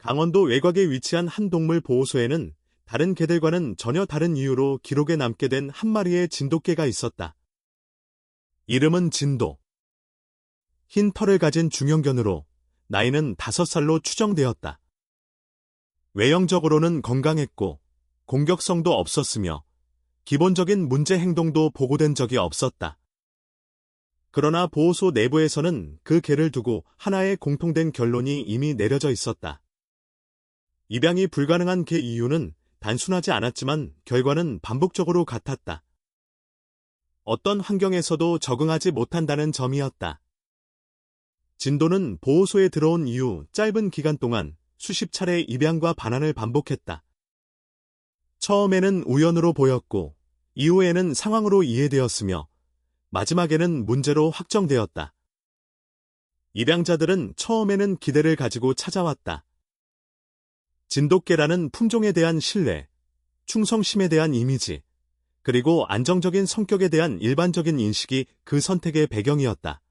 강원도 외곽에 위치한 한 동물 보호소에는 다른 개들과는 전혀 다른 이유로 기록에 남게 된 한 마리의 진돗개가 있었다. 이름은 진도. 흰 털을 가진 중형견으로 나이는 5살로 추정되었다. 외형적으로는 건강했고 공격성도 없었으며 기본적인 문제 행동도 보고된 적이 없었다. 그러나 보호소 내부에서는 그 개를 두고 하나의 공통된 결론이 이미 내려져 있었다. 입양이 불가능한 개 이유는 단순하지 않았지만 결과는 반복적으로 같았다. 어떤 환경에서도 적응하지 못한다는 점이었다. 진도는 보호소에 들어온 이후 짧은 기간 동안 수십 차례 입양과 반환을 반복했다. 처음에는 우연으로 보였고 이후에는 상황으로 이해되었으며 마지막에는 문제로 확정되었다. 입양자들은 처음에는 기대를 가지고 찾아왔다. 진돗개라는 품종에 대한 신뢰, 충성심에 대한 이미지, 그리고 안정적인 성격에 대한 일반적인 인식이 그 선택의 배경이었다.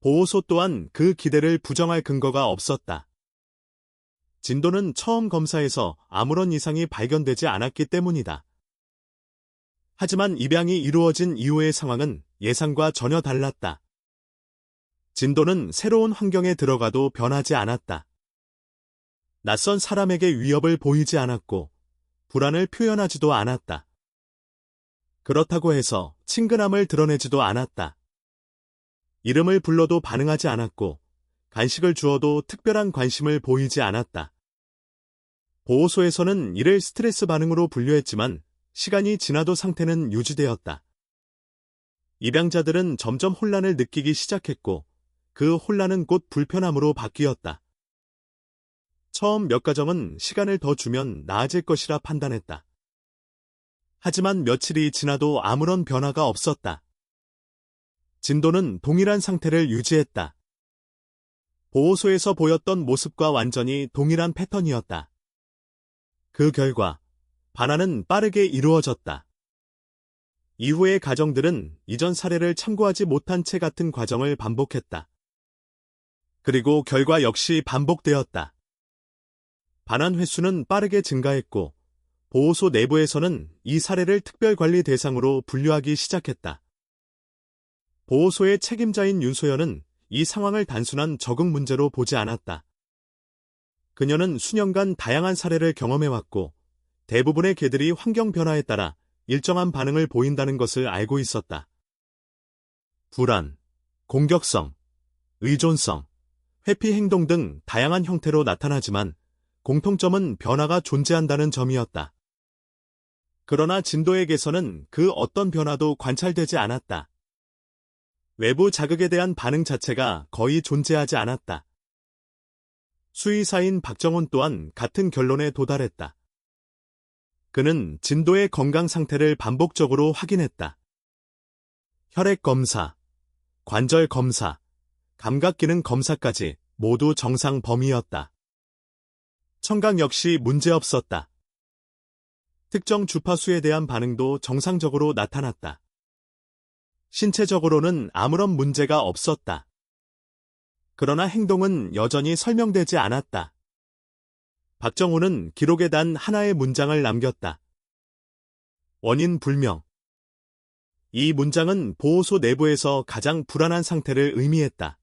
보호소 또한 그 기대를 부정할 근거가 없었다. 진도는 처음 검사에서 아무런 이상이 발견되지 않았기 때문이다. 하지만 입양이 이루어진 이후의 상황은 예상과 전혀 달랐다. 진도는 새로운 환경에 들어가도 변하지 않았다. 낯선 사람에게 위협을 보이지 않았고 불안을 표현하지도 않았다. 그렇다고 해서 친근함을 드러내지도 않았다. 이름을 불러도 반응하지 않았고 간식을 주어도 특별한 관심을 보이지 않았다. 보호소에서는 이를 스트레스 반응으로 분류했지만 시간이 지나도 상태는 유지되었다. 입양자들은 점점 혼란을 느끼기 시작했고 그 혼란은 곧 불편함으로 바뀌었다. 처음 몇 가정은 시간을 더 주면 나아질 것이라 판단했다. 하지만 며칠이 지나도 아무런 변화가 없었다. 진도는 동일한 상태를 유지했다. 보호소에서 보였던 모습과 완전히 동일한 패턴이었다. 그 결과 반환은 빠르게 이루어졌다. 이후의 가정들은 이전 사례를 참고하지 못한 채 같은 과정을 반복했다. 그리고 결과 역시 반복되었다. 반환 횟수는 빠르게 증가했고 보호소 내부에서는 이 사례를 특별관리 대상으로 분류하기 시작했다. 보호소의 책임자인 윤소연은 이 상황을 단순한 적응 문제로 보지 않았다. 그녀는 수년간 다양한 사례를 경험해왔고 대부분의 개들이 환경 변화에 따라 일정한 반응을 보인다는 것을 알고 있었다. 불안, 공격성, 의존성, 회피 행동 등 다양한 형태로 나타나지만 공통점은 변화가 존재한다는 점이었다. 그러나 진도에게서는 그 어떤 변화도 관찰되지 않았다. 외부 자극에 대한 반응 자체가 거의 존재하지 않았다. 수의사인 박정훈 또한 같은 결론에 도달했다. 그는 진도의 건강 상태를 반복적으로 확인했다. 혈액 검사, 관절 검사, 감각 기능 검사까지 모두 정상 범위였다. 청각 역시 문제없었다. 특정 주파수에 대한 반응도 정상적으로 나타났다. 신체적으로는 아무런 문제가 없었다. 그러나 행동은 여전히 설명되지 않았다. 박정훈은 기록에 단 하나의 문장을 남겼다. 원인 불명. 이 문장은 보호소 내부에서 가장 불안한 상태를 의미했다.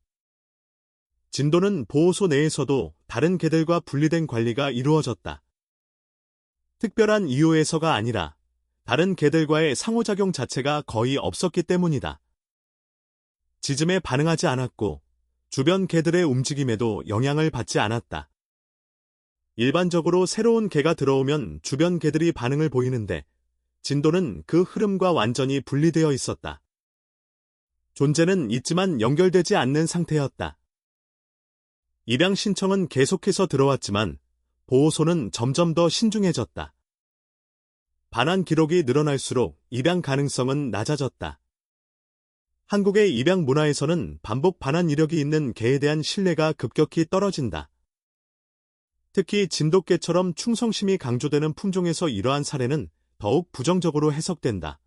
진도는 보호소 내에서도 다른 개들과 분리된 관리가 이루어졌다. 특별한 이유에서가 아니라 다른 개들과의 상호작용 자체가 거의 없었기 때문이다. 짖음에 반응하지 않았고 주변 개들의 움직임에도 영향을 받지 않았다. 일반적으로 새로운 개가 들어오면 주변 개들이 반응을 보이는데 진도는 그 흐름과 완전히 분리되어 있었다. 존재는 있지만 연결되지 않는 상태였다. 입양 신청은 계속해서 들어왔지만 보호소는 점점 더 신중해졌다. 반환 기록이 늘어날수록 입양 가능성은 낮아졌다. 한국의 입양 문화에서는 반복 반환 이력이 있는 개에 대한 신뢰가 급격히 떨어진다. 특히 진돗개처럼 충성심이 강조되는 품종에서 이러한 사례는 더욱 부정적으로 해석된다.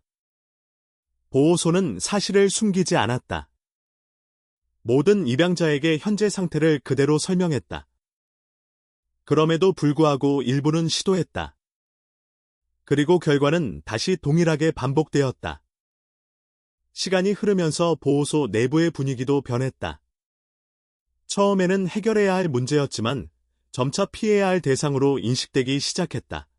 보호소는 사실을 숨기지 않았다. 모든 입양자에게 현재 상태를 그대로 설명했다. 그럼에도 불구하고 일부는 시도했다. 그리고 결과는 다시 동일하게 반복되었다. 시간이 흐르면서 보호소 내부의 분위기도 변했다. 처음에는 해결해야 할 문제였지만 점차 피해야 할 대상으로 인식되기 시작했다.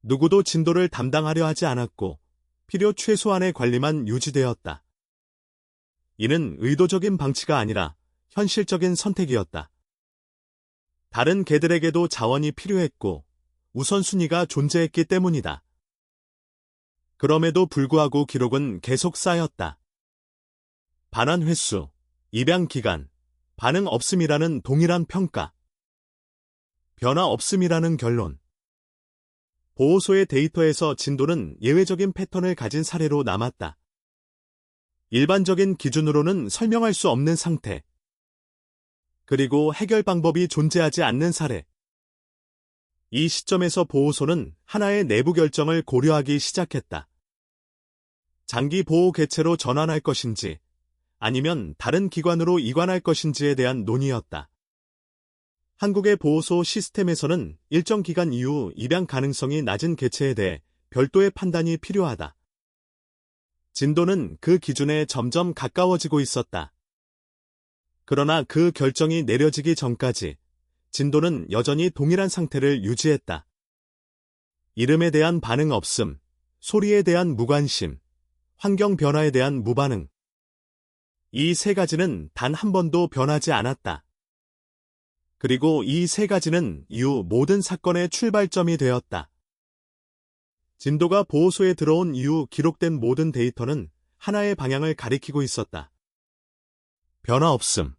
누구도 진도를 담당하려 하지 않았고 필요 최소한의 관리만 유지되었다. 이는 의도적인 방치가 아니라 현실적인 선택이었다. 다른 개들에게도 자원이 필요했고 우선순위가 존재했기 때문이다. 그럼에도 불구하고 기록은 계속 쌓였다. 반환 횟수, 입양 기간, 반응 없음이라는 동일한 평가, 변화 없음이라는 결론. 보호소의 데이터에서 진도는 예외적인 패턴을 가진 사례로 남았다. 일반적인 기준으로는 설명할 수 없는 상태. 그리고 해결 방법이 존재하지 않는 사례. 이 시점에서 보호소는 하나의 내부 결정을 고려하기 시작했다. 장기 보호 개체로 전환할 것인지 아니면 다른 기관으로 이관할 것인지에 대한 논의였다. 한국의 보호소 시스템에서는 일정 기간 이후 입양 가능성이 낮은 개체에 대해 별도의 판단이 필요하다. 진도는 그 기준에 점점 가까워지고 있었다. 그러나 그 결정이 내려지기 전까지 진도는 여전히 동일한 상태를 유지했다. 이름에 대한 반응 없음, 소리에 대한 무관심, 환경 변화에 대한 무반응. 이 세 가지는 단 한 번도 변하지 않았다. 그리고 이 세 가지는 이후 모든 사건의 출발점이 되었다. 진도가 보호소에 들어온 이후 기록된 모든 데이터는 하나의 방향을 가리키고 있었다. 변화 없음.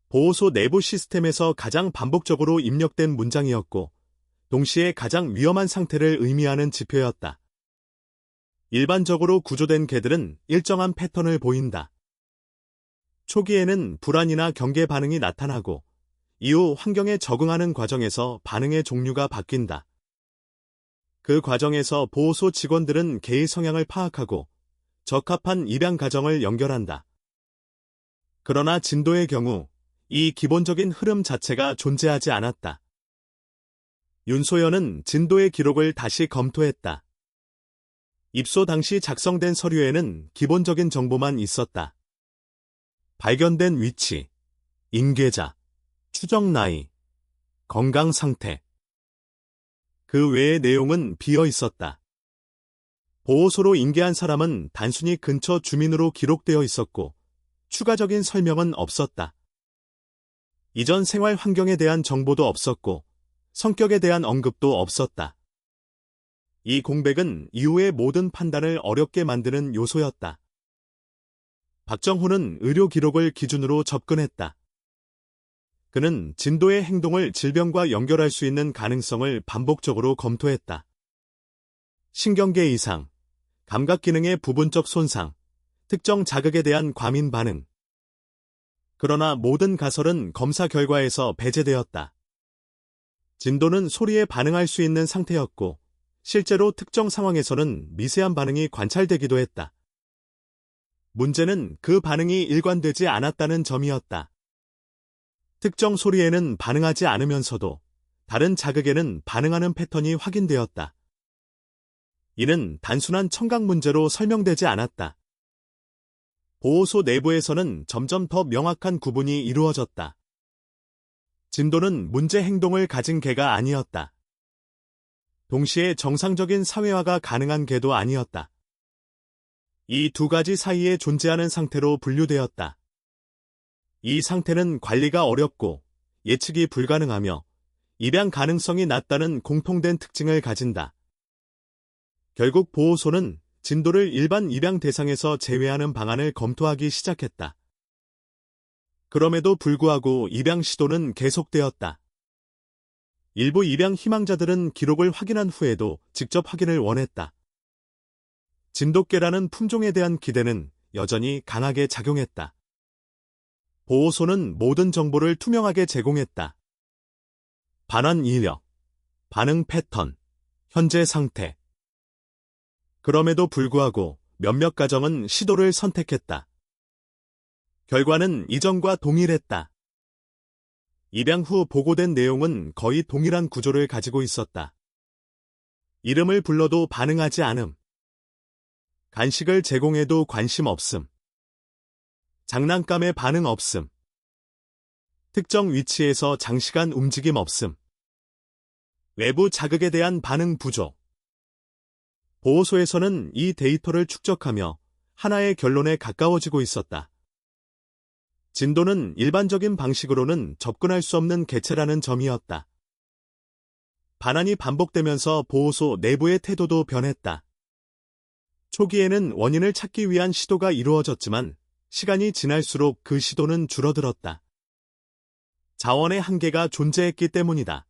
보호소 내부 시스템에서 가장 반복적으로 입력된 문장이었고, 동시에 가장 위험한 상태를 의미하는 지표였다. 일반적으로 구조된 개들은 일정한 패턴을 보인다. 초기에는 불안이나 경계 반응이 나타나고, 이후 환경에 적응하는 과정에서 반응의 종류가 바뀐다. 그 과정에서 보호소 직원들은 개의 성향을 파악하고 적합한 입양 가정을 연결한다. 그러나 진도의 경우 이 기본적인 흐름 자체가 존재하지 않았다. 윤소연은 진도의 기록을 다시 검토했다. 입소 당시 작성된 서류에는 기본적인 정보만 있었다. 발견된 위치, 인계자, 추정 나이, 건강 상태. 그 외의 내용은 비어 있었다. 보호소로 인계한 사람은 단순히 근처 주민으로 기록되어 있었고, 추가적인 설명은 없었다. 이전 생활 환경에 대한 정보도 없었고, 성격에 대한 언급도 없었다. 이 공백은 이후의 모든 판단을 어렵게 만드는 요소였다. 박정호는 의료 기록을 기준으로 접근했다. 그는 진도의 행동을 질병과 연결할 수 있는 가능성을 반복적으로 검토했다. 신경계 이상, 감각 기능의 부분적 손상, 특정 자극에 대한 과민 반응. 그러나 모든 가설은 검사 결과에서 배제되었다. 진도는 소리에 반응할 수 있는 상태였고, 실제로 특정 상황에서는 미세한 반응이 관찰되기도 했다. 문제는 그 반응이 일관되지 않았다는 점이었다. 특정 소리에는 반응하지 않으면서도 다른 자극에는 반응하는 패턴이 확인되었다. 이는 단순한 청각 문제로 설명되지 않았다. 보호소 내부에서는 점점 더 명확한 구분이 이루어졌다. 진도는 문제 행동을 가진 개가 아니었다. 동시에 정상적인 사회화가 가능한 개도 아니었다. 이 두 가지 사이에 존재하는 상태로 분류되었다. 이 상태는 관리가 어렵고 예측이 불가능하며 입양 가능성이 낮다는 공통된 특징을 가진다. 결국 보호소는 진도를 일반 입양 대상에서 제외하는 방안을 검토하기 시작했다. 그럼에도 불구하고 입양 시도는 계속되었다. 일부 입양 희망자들은 기록을 확인한 후에도 직접 확인을 원했다. 진돗개라는 품종에 대한 기대는 여전히 강하게 작용했다. 보호소는 모든 정보를 투명하게 제공했다. 반환 이력, 반응 패턴, 현재 상태. 그럼에도 불구하고 몇몇 가정은 시도를 선택했다. 결과는 이전과 동일했다. 입양 후 보고된 내용은 거의 동일한 구조를 가지고 있었다. 이름을 불러도 반응하지 않음. 간식을 제공해도 관심 없음. 장난감에 반응 없음. 특정 위치에서 장시간 움직임 없음. 외부 자극에 대한 반응 부족. 보호소에서는 이 데이터를 축적하며 하나의 결론에 가까워지고 있었다. 진도는 일반적인 방식으로는 접근할 수 없는 개체라는 점이었다. 반환이 반복되면서 보호소 내부의 태도도 변했다. 초기에는 원인을 찾기 위한 시도가 이루어졌지만 시간이 지날수록 그 시도는 줄어들었다. 자원의 한계가 존재했기 때문이다.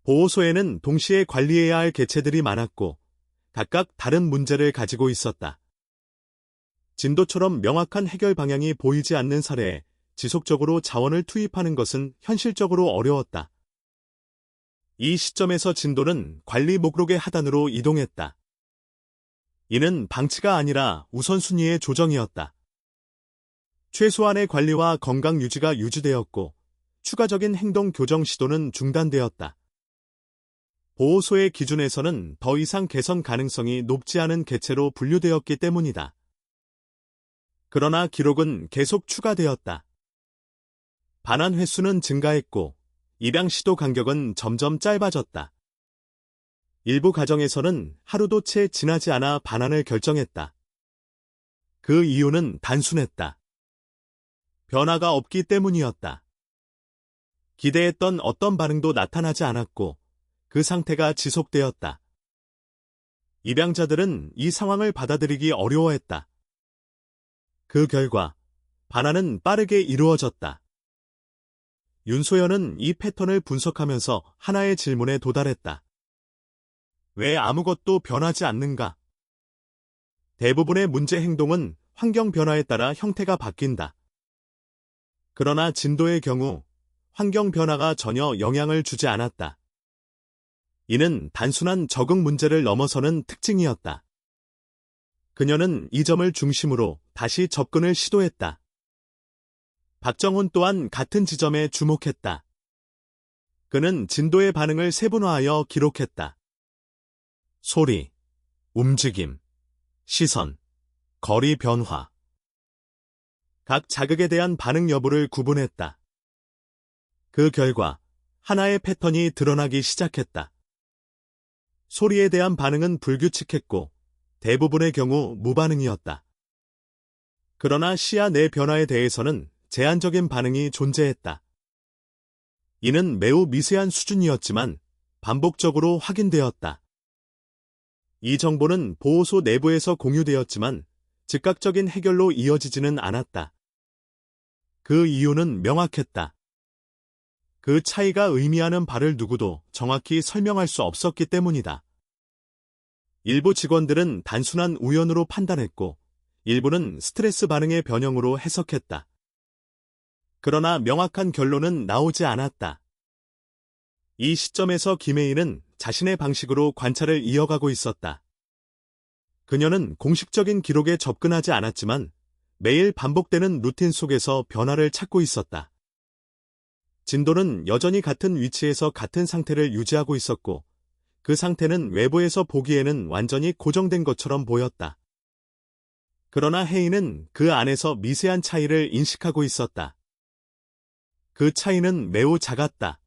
보호소에는 동시에 관리해야 할 개체들이 많았고 각각 다른 문제를 가지고 있었다. 진도처럼 명확한 해결 방향이 보이지 않는 사례에 지속적으로 자원을 투입하는 것은 현실적으로 어려웠다. 이 시점에서 진도는 관리 목록의 하단으로 이동했다. 이는 방치가 아니라 우선순위의 조정이었다. 최소한의 관리와 건강 유지가 유지되었고 추가적인 행동 교정 시도는 중단되었다. 보호소의 기준에서는 더 이상 개선 가능성이 높지 않은 개체로 분류되었기 때문이다. 그러나 기록은 계속 추가되었다. 반환 횟수는 증가했고 입양 시도 간격은 점점 짧아졌다. 일부 가정에서는 하루도 채 지나지 않아 반환을 결정했다. 그 이유는 단순했다. 변화가 없기 때문이었다. 기대했던 어떤 반응도 나타나지 않았고 그 상태가 지속되었다. 입양자들은 이 상황을 받아들이기 어려워했다. 그 결과 반환은 빠르게 이루어졌다. 윤소연은 이 패턴을 분석하면서 하나의 질문에 도달했다. 왜 아무것도 변하지 않는가? 대부분의 문제 행동은 환경 변화에 따라 형태가 바뀐다. 그러나 진도의 경우 환경 변화가 전혀 영향을 주지 않았다. 이는 단순한 적응 문제를 넘어서는 특징이었다. 그녀는 이 점을 중심으로 다시 접근을 시도했다. 박정훈 또한 같은 지점에 주목했다. 그는 진도의 반응을 세분화하여 기록했다. 소리, 움직임, 시선, 거리 변화. 각 자극에 대한 반응 여부를 구분했다. 그 결과 하나의 패턴이 드러나기 시작했다. 소리에 대한 반응은 불규칙했고 대부분의 경우 무반응이었다. 그러나 시야 내 변화에 대해서는 제한적인 반응이 존재했다. 이는 매우 미세한 수준이었지만 반복적으로 확인되었다. 이 정보는 보호소 내부에서 공유되었지만 즉각적인 해결로 이어지지는 않았다. 그 이유는 명확했다. 그 차이가 의미하는 바를 누구도 정확히 설명할 수 없었기 때문이다. 일부 직원들은 단순한 우연으로 판단했고 일부는 스트레스 반응의 변형으로 해석했다. 그러나 명확한 결론은 나오지 않았다. 이 시점에서 김혜인은 자신의 방식으로 관찰을 이어가고 있었다. 그녀는 공식적인 기록에 접근하지 않았지만 매일 반복되는 루틴 속에서 변화를 찾고 있었다. 진도는 여전히 같은 위치에서 같은 상태를 유지하고 있었고 그 상태는 외부에서 보기에는 완전히 고정된 것처럼 보였다. 그러나 혜인은 그 안에서 미세한 차이를 인식하고 있었다. 그 차이는 매우 작았다.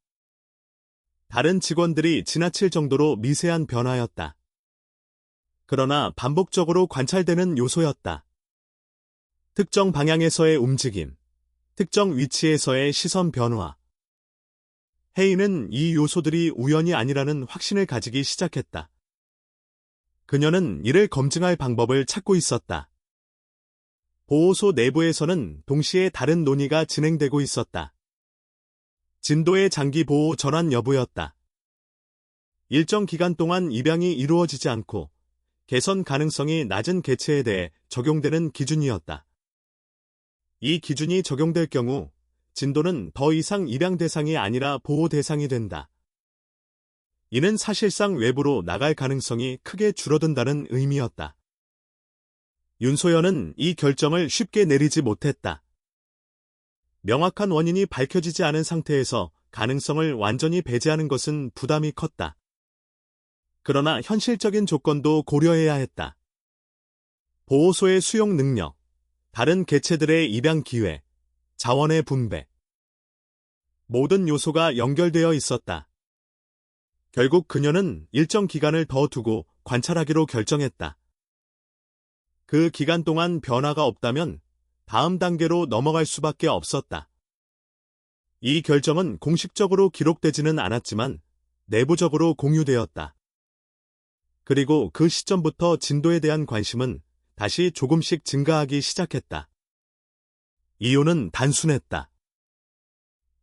다른 직원들이 지나칠 정도로 미세한 변화였다. 그러나 반복적으로 관찰되는 요소였다. 특정 방향에서의 움직임, 특정 위치에서의 시선 변화. 혜인은 이 요소들이 우연이 아니라는 확신을 가지기 시작했다. 그녀는 이를 검증할 방법을 찾고 있었다. 보호소 내부에서는 동시에 다른 논의가 진행되고 있었다. 진도의 장기 보호 전환 여부였다. 일정 기간 동안 입양이 이루어지지 않고 개선 가능성이 낮은 개체에 대해 적용되는 기준이었다. 이 기준이 적용될 경우 진도는 더 이상 입양 대상이 아니라 보호 대상이 된다. 이는 사실상 외부로 나갈 가능성이 크게 줄어든다는 의미였다. 윤소연은 이 결정을 쉽게 내리지 못했다. 명확한 원인이 밝혀지지 않은 상태에서 가능성을 완전히 배제하는 것은 부담이 컸다. 그러나 현실적인 조건도 고려해야 했다. 보호소의 수용 능력, 다른 개체들의 입양 기회, 자원의 분배. 모든 요소가 연결되어 있었다. 결국 그녀는 일정 기간을 더 두고 관찰하기로 결정했다. 그 기간 동안 변화가 없다면 다음 단계로 넘어갈 수밖에 없었다. 이 결정은 공식적으로 기록되지는 않았지만 내부적으로 공유되었다. 그리고 그 시점부터 진도에 대한 관심은 다시 조금씩 증가하기 시작했다. 이유는 단순했다.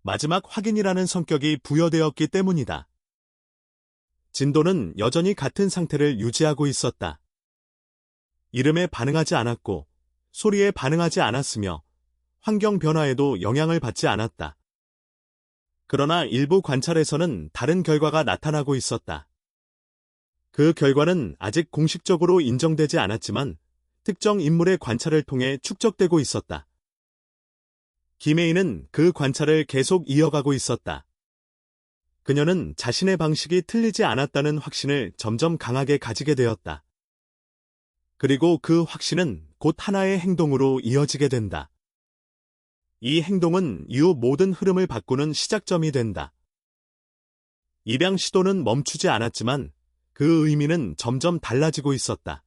마지막 확인이라는 성격이 부여되었기 때문이다. 진도는 여전히 같은 상태를 유지하고 있었다. 이름에 반응하지 않았고 소리에 반응하지 않았으며 환경 변화에도 영향을 받지 않았다. 그러나 일부 관찰에서는 다른 결과가 나타나고 있었다. 그 결과는 아직 공식적으로 인정되지 않았지만 특정 인물의 관찰을 통해 축적되고 있었다. 김혜인은 그 관찰을 계속 이어가고 있었다. 그녀는 자신의 방식이 틀리지 않았다는 확신을 점점 강하게 가지게 되었다. 그리고 그 확신은 곧 하나의 행동으로 이어지게 된다. 이 행동은 이후 모든 흐름을 바꾸는 시작점이 된다. 입양 시도는 멈추지 않았지만 그 의미는 점점 달라지고 있었다.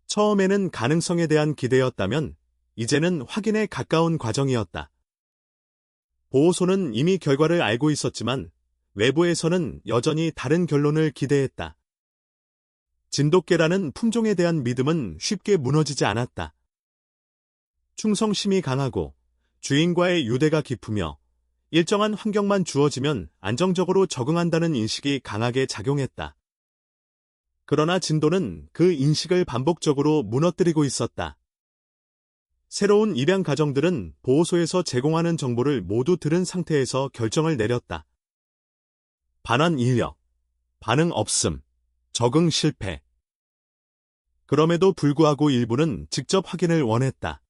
처음에는 가능성에 대한 기대였다면 이제는 확인에 가까운 과정이었다. 보호소는 이미 결과를 알고 있었지만 외부에서는 여전히 다른 결론을 기대했다. 진돗개라는 품종에 대한 믿음은 쉽게 무너지지 않았다. 충성심이 강하고 주인과의 유대가 깊으며 일정한 환경만 주어지면 안정적으로 적응한다는 인식이 강하게 작용했다. 그러나 진도는 그 인식을 반복적으로 무너뜨리고 있었다. 새로운 입양 가정들은 보호소에서 제공하는 정보를 모두 들은 상태에서 결정을 내렸다. 반환 인력, 반응 없음, 적응 실패. 그럼에도 불구하고 일부는 직접 확인을 원했다.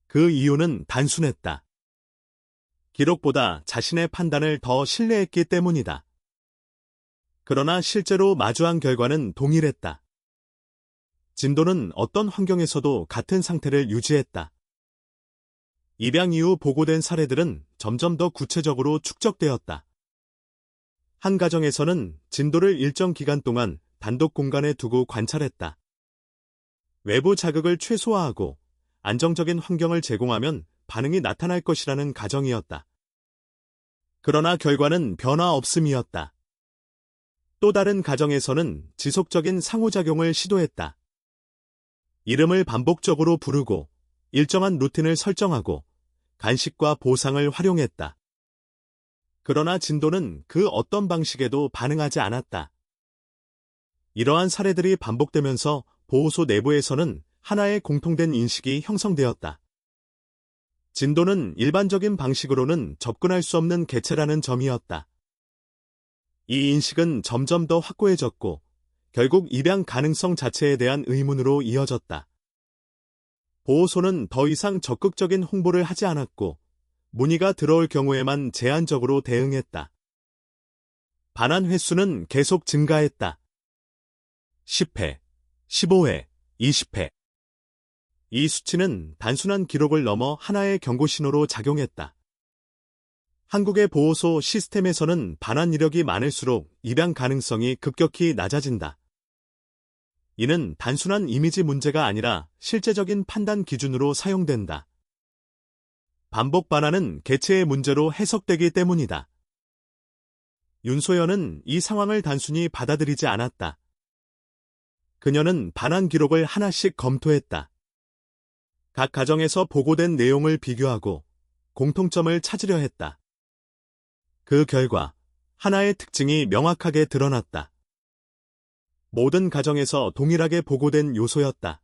그 이유는 단순했다. 기록보다 자신의 판단을 더 신뢰했기 때문이다. 그러나 실제로 마주한 결과는 동일했다. 진도는 어떤 환경에서도 같은 상태를 유지했다. 입양 이후 보고된 사례들은 점점 더 구체적으로 축적되었다. 한 가정에서는 진도를 일정 기간 동안 단독 공간에 두고 관찰했다. 외부 자극을 최소화하고 안정적인 환경을 제공하면 반응이 나타날 것이라는 가정이었다. 그러나 결과는 변화 없음이었다. 또 다른 가정에서는 지속적인 상호작용을 시도했다. 이름을 반복적으로 부르고 일정한 루틴을 설정하고 간식과 보상을 활용했다. 그러나 진도는 그 어떤 방식에도 반응하지 않았다. 이러한 사례들이 반복되면서 보호소 내부에서는 하나의 공통된 인식이 형성되었다. 진도는 일반적인 방식으로는 접근할 수 없는 개체라는 점이었다. 이 인식은 점점 더 확고해졌고 결국 입양 가능성 자체에 대한 의문으로 이어졌다. 보호소는 더 이상 적극적인 홍보를 하지 않았고 문의가 들어올 경우에만 제한적으로 대응했다. 반환 횟수는 계속 증가했다. 10회, 15회, 20회. 이 수치는 단순한 기록을 넘어 하나의 경고 신호로 작용했다. 한국의 보호소 시스템에서는 반환 이력이 많을수록 입양 가능성이 급격히 낮아진다. 이는 단순한 이미지 문제가 아니라 실제적인 판단 기준으로 사용된다. 반복 반환은 개체의 문제로 해석되기 때문이다. 윤소연은 이 상황을 단순히 받아들이지 않았다. 그녀는 반환 기록을 하나씩 검토했다. 각 가정에서 보고된 내용을 비교하고 공통점을 찾으려 했다. 그 결과 하나의 특징이 명확하게 드러났다. 모든 가정에서 동일하게 보고된 요소였다.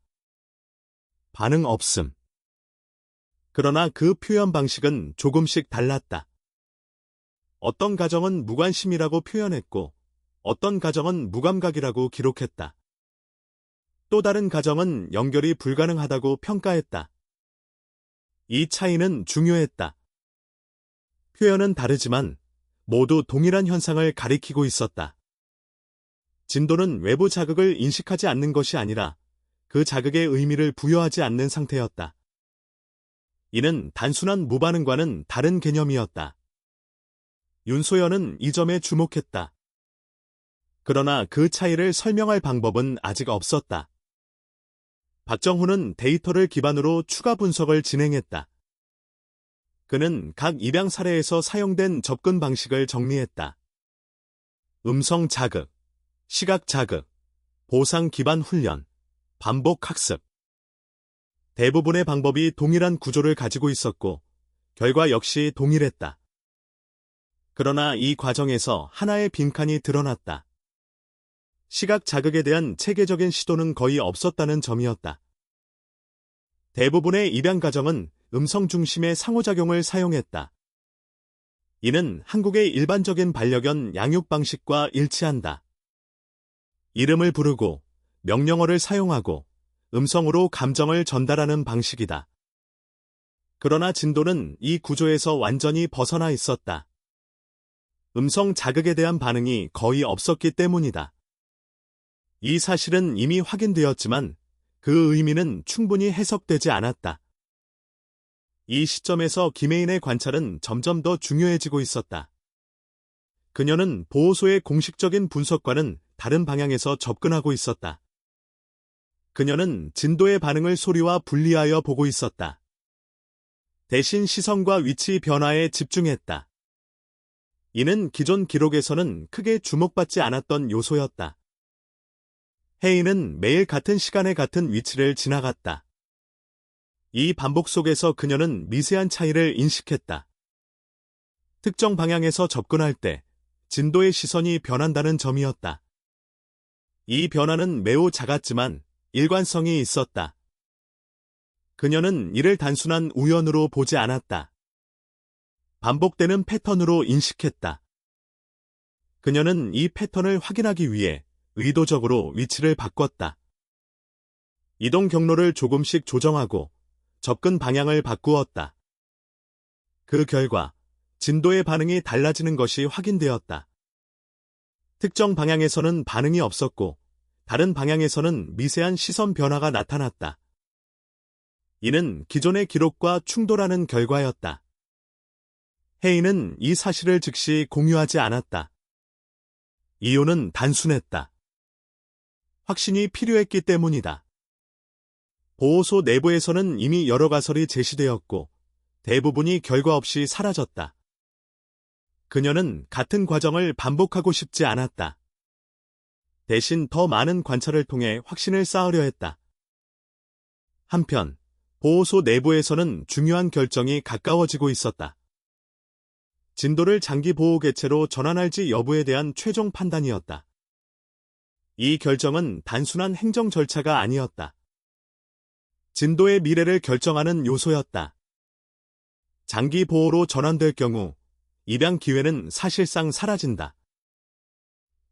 반응 없음. 그러나 그 표현 방식은 조금씩 달랐다. 어떤 가정은 무관심이라고 표현했고 어떤 가정은 무감각이라고 기록했다. 또 다른 가정은 연결이 불가능하다고 평가했다. 이 차이는 중요했다. 표현은 다르지만 모두 동일한 현상을 가리키고 있었다. 진도는 외부 자극을 인식하지 않는 것이 아니라 그 자극의 의미를 부여하지 않는 상태였다. 이는 단순한 무반응과는 다른 개념이었다. 윤소연은 이 점에 주목했다. 그러나 그 차이를 설명할 방법은 아직 없었다. 박정훈은 데이터를 기반으로 추가 분석을 진행했다. 그는 각 입양 사례에서 사용된 접근 방식을 정리했다. 음성 자극, 시각 자극, 보상 기반 훈련, 반복 학습. 대부분의 방법이 동일한 구조를 가지고 있었고, 결과 역시 동일했다. 그러나 이 과정에서 하나의 빈칸이 드러났다. 시각 자극에 대한 체계적인 시도는 거의 없었다는 점이었다. 대부분의 입양 가정은 음성 중심의 상호작용을 사용했다. 이는 한국의 일반적인 반려견 양육 방식과 일치한다. 이름을 부르고 명령어를 사용하고 음성으로 감정을 전달하는 방식이다. 그러나 진도는 이 구조에서 완전히 벗어나 있었다. 음성 자극에 대한 반응이 거의 없었기 때문이다. 이 사실은 이미 확인되었지만 그 의미는 충분히 해석되지 않았다. 이 시점에서 김혜인의 관찰은 점점 더 중요해지고 있었다. 그녀는 보호소의 공식적인 분석과는 다른 방향에서 접근하고 있었다. 그녀는 진도의 반응을 소리와 분리하여 보고 있었다. 대신 시선과 위치 변화에 집중했다. 이는 기존 기록에서는 크게 주목받지 않았던 요소였다. 혜인은 매일 같은 시간에 같은 위치를 지나갔다. 이 반복 속에서 그녀는 미세한 차이를 인식했다. 특정 방향에서 접근할 때 진도의 시선이 변한다는 점이었다. 이 변화는 매우 작았지만 일관성이 있었다. 그녀는 이를 단순한 우연으로 보지 않았다. 반복되는 패턴으로 인식했다. 그녀는 이 패턴을 확인하기 위해 의도적으로 위치를 바꿨다. 이동 경로를 조금씩 조정하고 접근 방향을 바꾸었다. 그 결과 진도의 반응이 달라지는 것이 확인되었다. 특정 방향에서는 반응이 없었고 다른 방향에서는 미세한 시선 변화가 나타났다. 이는 기존의 기록과 충돌하는 결과였다. 혜인은 이 사실을 즉시 공유하지 않았다. 이유는 단순했다. 확신이 필요했기 때문이다. 보호소 내부에서는 이미 여러 가설이 제시되었고 대부분이 결과 없이 사라졌다. 그녀는 같은 과정을 반복하고 싶지 않았다. 대신 더 많은 관찰을 통해 확신을 쌓으려 했다. 한편 보호소 내부에서는 중요한 결정이 가까워지고 있었다. 진도를 장기 보호 개체로 전환할지 여부에 대한 최종 판단이었다. 이 결정은 단순한 행정 절차가 아니었다. 진도의 미래를 결정하는 요소였다. 장기 보호로 전환될 경우 입양 기회는 사실상 사라진다.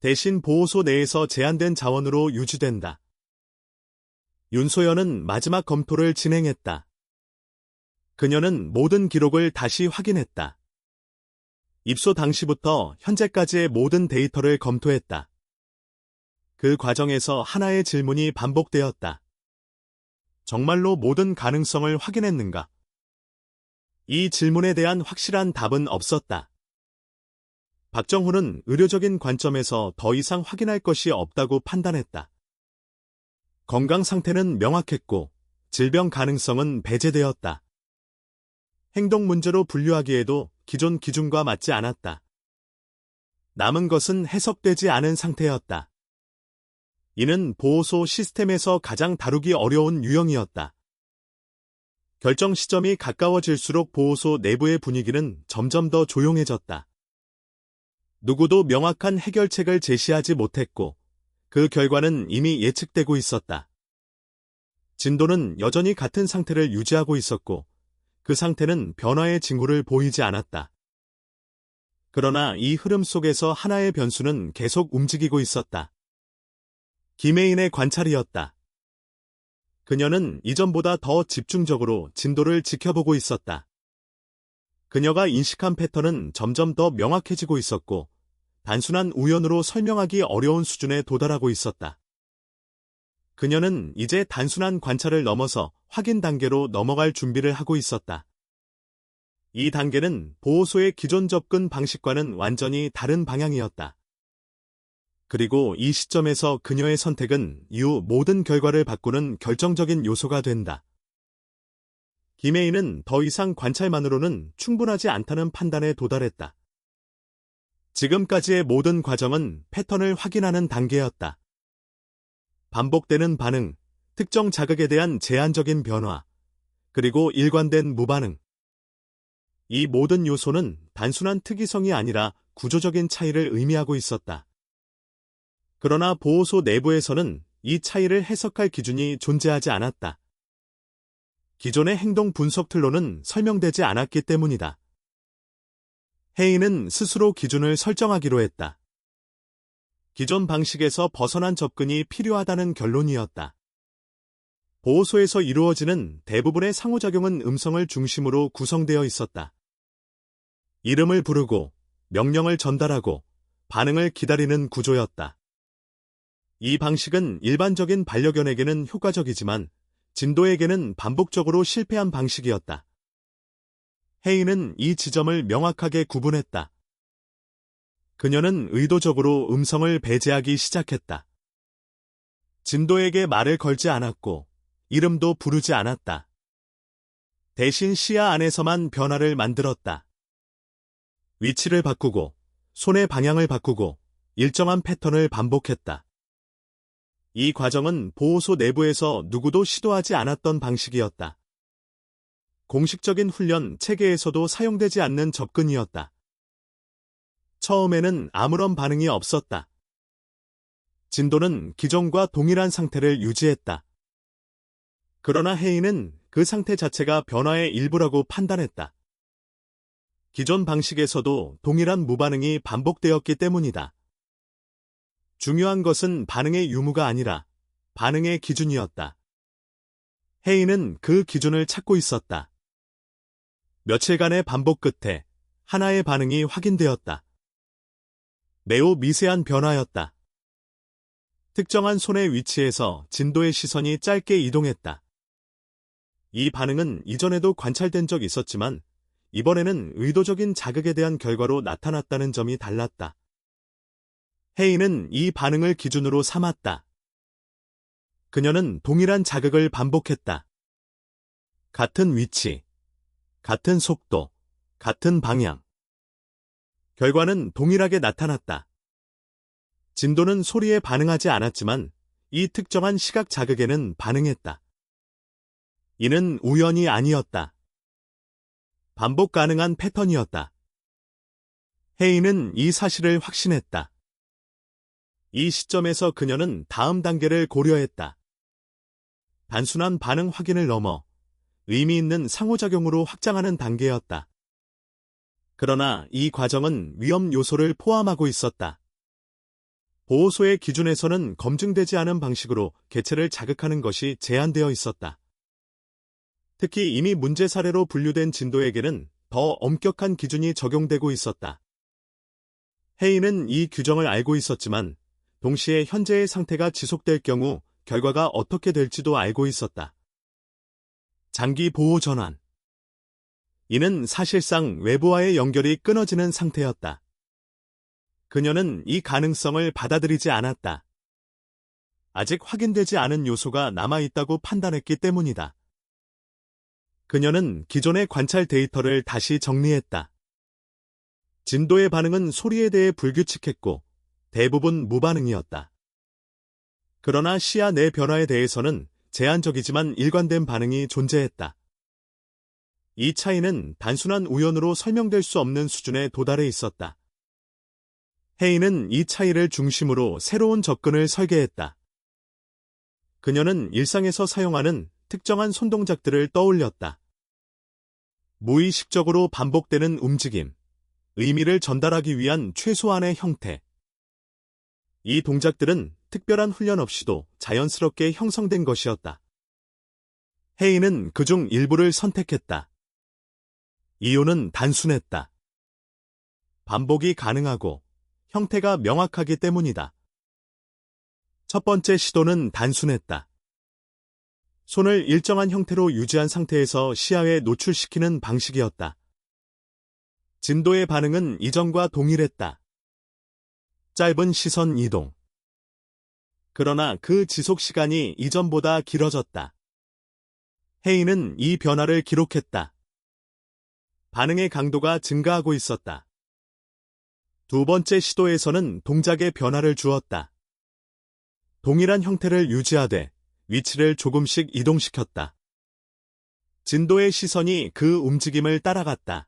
대신 보호소 내에서 제한된 자원으로 유지된다. 윤소연은 마지막 검토를 진행했다. 그녀는 모든 기록을 다시 확인했다. 입소 당시부터 현재까지의 모든 데이터를 검토했다. 그 과정에서 하나의 질문이 반복되었다. 정말로 모든 가능성을 확인했는가? 이 질문에 대한 확실한 답은 없었다. 박정훈은 의료적인 관점에서 더 이상 확인할 것이 없다고 판단했다. 건강 상태는 명확했고 질병 가능성은 배제되었다. 행동 문제로 분류하기에도 기존 기준과 맞지 않았다. 남은 것은 해석되지 않은 상태였다. 이는 보호소 시스템에서 가장 다루기 어려운 유형이었다. 결정 시점이 가까워질수록 보호소 내부의 분위기는 점점 더 조용해졌다. 누구도 명확한 해결책을 제시하지 못했고 그 결과는 이미 예측되고 있었다. 진도는 여전히 같은 상태를 유지하고 있었고 그 상태는 변화의 징후를 보이지 않았다. 그러나 이 흐름 속에서 하나의 변수는 계속 움직이고 있었다. 김혜인의 관찰이었다. 그녀는 이전보다 더 집중적으로 진도를 지켜보고 있었다. 그녀가 인식한 패턴은 점점 더 명확해지고 있었고, 단순한 우연으로 설명하기 어려운 수준에 도달하고 있었다. 그녀는 이제 단순한 관찰을 넘어서 확인 단계로 넘어갈 준비를 하고 있었다. 이 단계는 보호소의 기존 접근 방식과는 완전히 다른 방향이었다. 그리고 이 시점에서 그녀의 선택은 이후 모든 결과를 바꾸는 결정적인 요소가 된다. 김혜인은 더 이상 관찰만으로는 충분하지 않다는 판단에 도달했다. 지금까지의 모든 과정은 패턴을 확인하는 단계였다. 반복되는 반응, 특정 자극에 대한 제한적인 변화, 그리고 일관된 무반응. 이 모든 요소는 단순한 특이성이 아니라 구조적인 차이를 의미하고 있었다. 그러나 보호소 내부에서는 이 차이를 해석할 기준이 존재하지 않았다. 기존의 행동 분석 틀로는 설명되지 않았기 때문이다. 혜인은 스스로 기준을 설정하기로 했다. 기존 방식에서 벗어난 접근이 필요하다는 결론이었다. 보호소에서 이루어지는 대부분의 상호작용은 음성을 중심으로 구성되어 있었다. 이름을 부르고, 명령을 전달하고, 반응을 기다리는 구조였다. 이 방식은 일반적인 반려견에게는 효과적이지만 진도에게는 반복적으로 실패한 방식이었다. 혜인은 이 지점을 명확하게 구분했다. 그녀는 의도적으로 음성을 배제하기 시작했다. 진도에게 말을 걸지 않았고 이름도 부르지 않았다. 대신 시야 안에서만 변화를 만들었다. 위치를 바꾸고 손의 방향을 바꾸고 일정한 패턴을 반복했다. 이 과정은 보호소 내부에서 누구도 시도하지 않았던 방식이었다. 공식적인 훈련 체계에서도 사용되지 않는 접근이었다. 처음에는 아무런 반응이 없었다. 진도는 기존과 동일한 상태를 유지했다. 그러나 혜인은 그 상태 자체가 변화의 일부라고 판단했다. 기존 방식에서도 동일한 무반응이 반복되었기 때문이다. 중요한 것은 반응의 유무가 아니라 반응의 기준이었다. 혜인은 그 기준을 찾고 있었다. 며칠간의 반복 끝에 하나의 반응이 확인되었다. 매우 미세한 변화였다. 특정한 손의 위치에서 진도의 시선이 짧게 이동했다. 이 반응은 이전에도 관찰된 적 있었지만 이번에는 의도적인 자극에 대한 결과로 나타났다는 점이 달랐다. 혜인은 이 반응을 기준으로 삼았다. 그녀는 동일한 자극을 반복했다. 같은 위치, 같은 속도, 같은 방향. 결과는 동일하게 나타났다. 진도는 소리에 반응하지 않았지만 이 특정한 시각 자극에는 반응했다. 이는 우연이 아니었다. 반복 가능한 패턴이었다. 혜인은 이 사실을 확신했다. 이 시점에서 그녀는 다음 단계를 고려했다. 단순한 반응 확인을 넘어 의미 있는 상호작용으로 확장하는 단계였다. 그러나 이 과정은 위험 요소를 포함하고 있었다. 보호소의 기준에서는 검증되지 않은 방식으로 개체를 자극하는 것이 제한되어 있었다. 특히 이미 문제 사례로 분류된 진도에게는 더 엄격한 기준이 적용되고 있었다. 혜인은 이 규정을 알고 있었지만 동시에 현재의 상태가 지속될 경우 결과가 어떻게 될지도 알고 있었다. 장기 보호 전환. 이는 사실상 외부와의 연결이 끊어지는 상태였다. 그녀는 이 가능성을 받아들이지 않았다. 아직 확인되지 않은 요소가 남아있다고 판단했기 때문이다. 그녀는 기존의 관찰 데이터를 다시 정리했다. 진도의 반응은 소리에 대해 불규칙했고 대부분 무반응이었다. 그러나 시야 내 변화에 대해서는 제한적이지만 일관된 반응이 존재했다. 이 차이는 단순한 우연으로 설명될 수 없는 수준에 도달해 있었다. 혜인은 이 차이를 중심으로 새로운 접근을 설계했다. 그녀는 일상에서 사용하는 특정한 손동작들을 떠올렸다. 무의식적으로 반복되는 움직임, 의미를 전달하기 위한 최소한의 형태. 이 동작들은 특별한 훈련 없이도 자연스럽게 형성된 것이었다. 헤이는 그중 일부를 선택했다. 이유는 단순했다. 반복이 가능하고 형태가 명확하기 때문이다. 첫 번째 시도는 단순했다. 손을 일정한 형태로 유지한 상태에서 시야에 노출시키는 방식이었다. 진도의 반응은 이전과 동일했다. 짧은 시선 이동. 그러나 그 지속 시간이 이전보다 길어졌다. 헤이는 이 변화를 기록했다. 반응의 강도가 증가하고 있었다. 두 번째 시도에서는 동작에 변화를 주었다. 동일한 형태를 유지하되 위치를 조금씩 이동시켰다. 진도의 시선이 그 움직임을 따라갔다.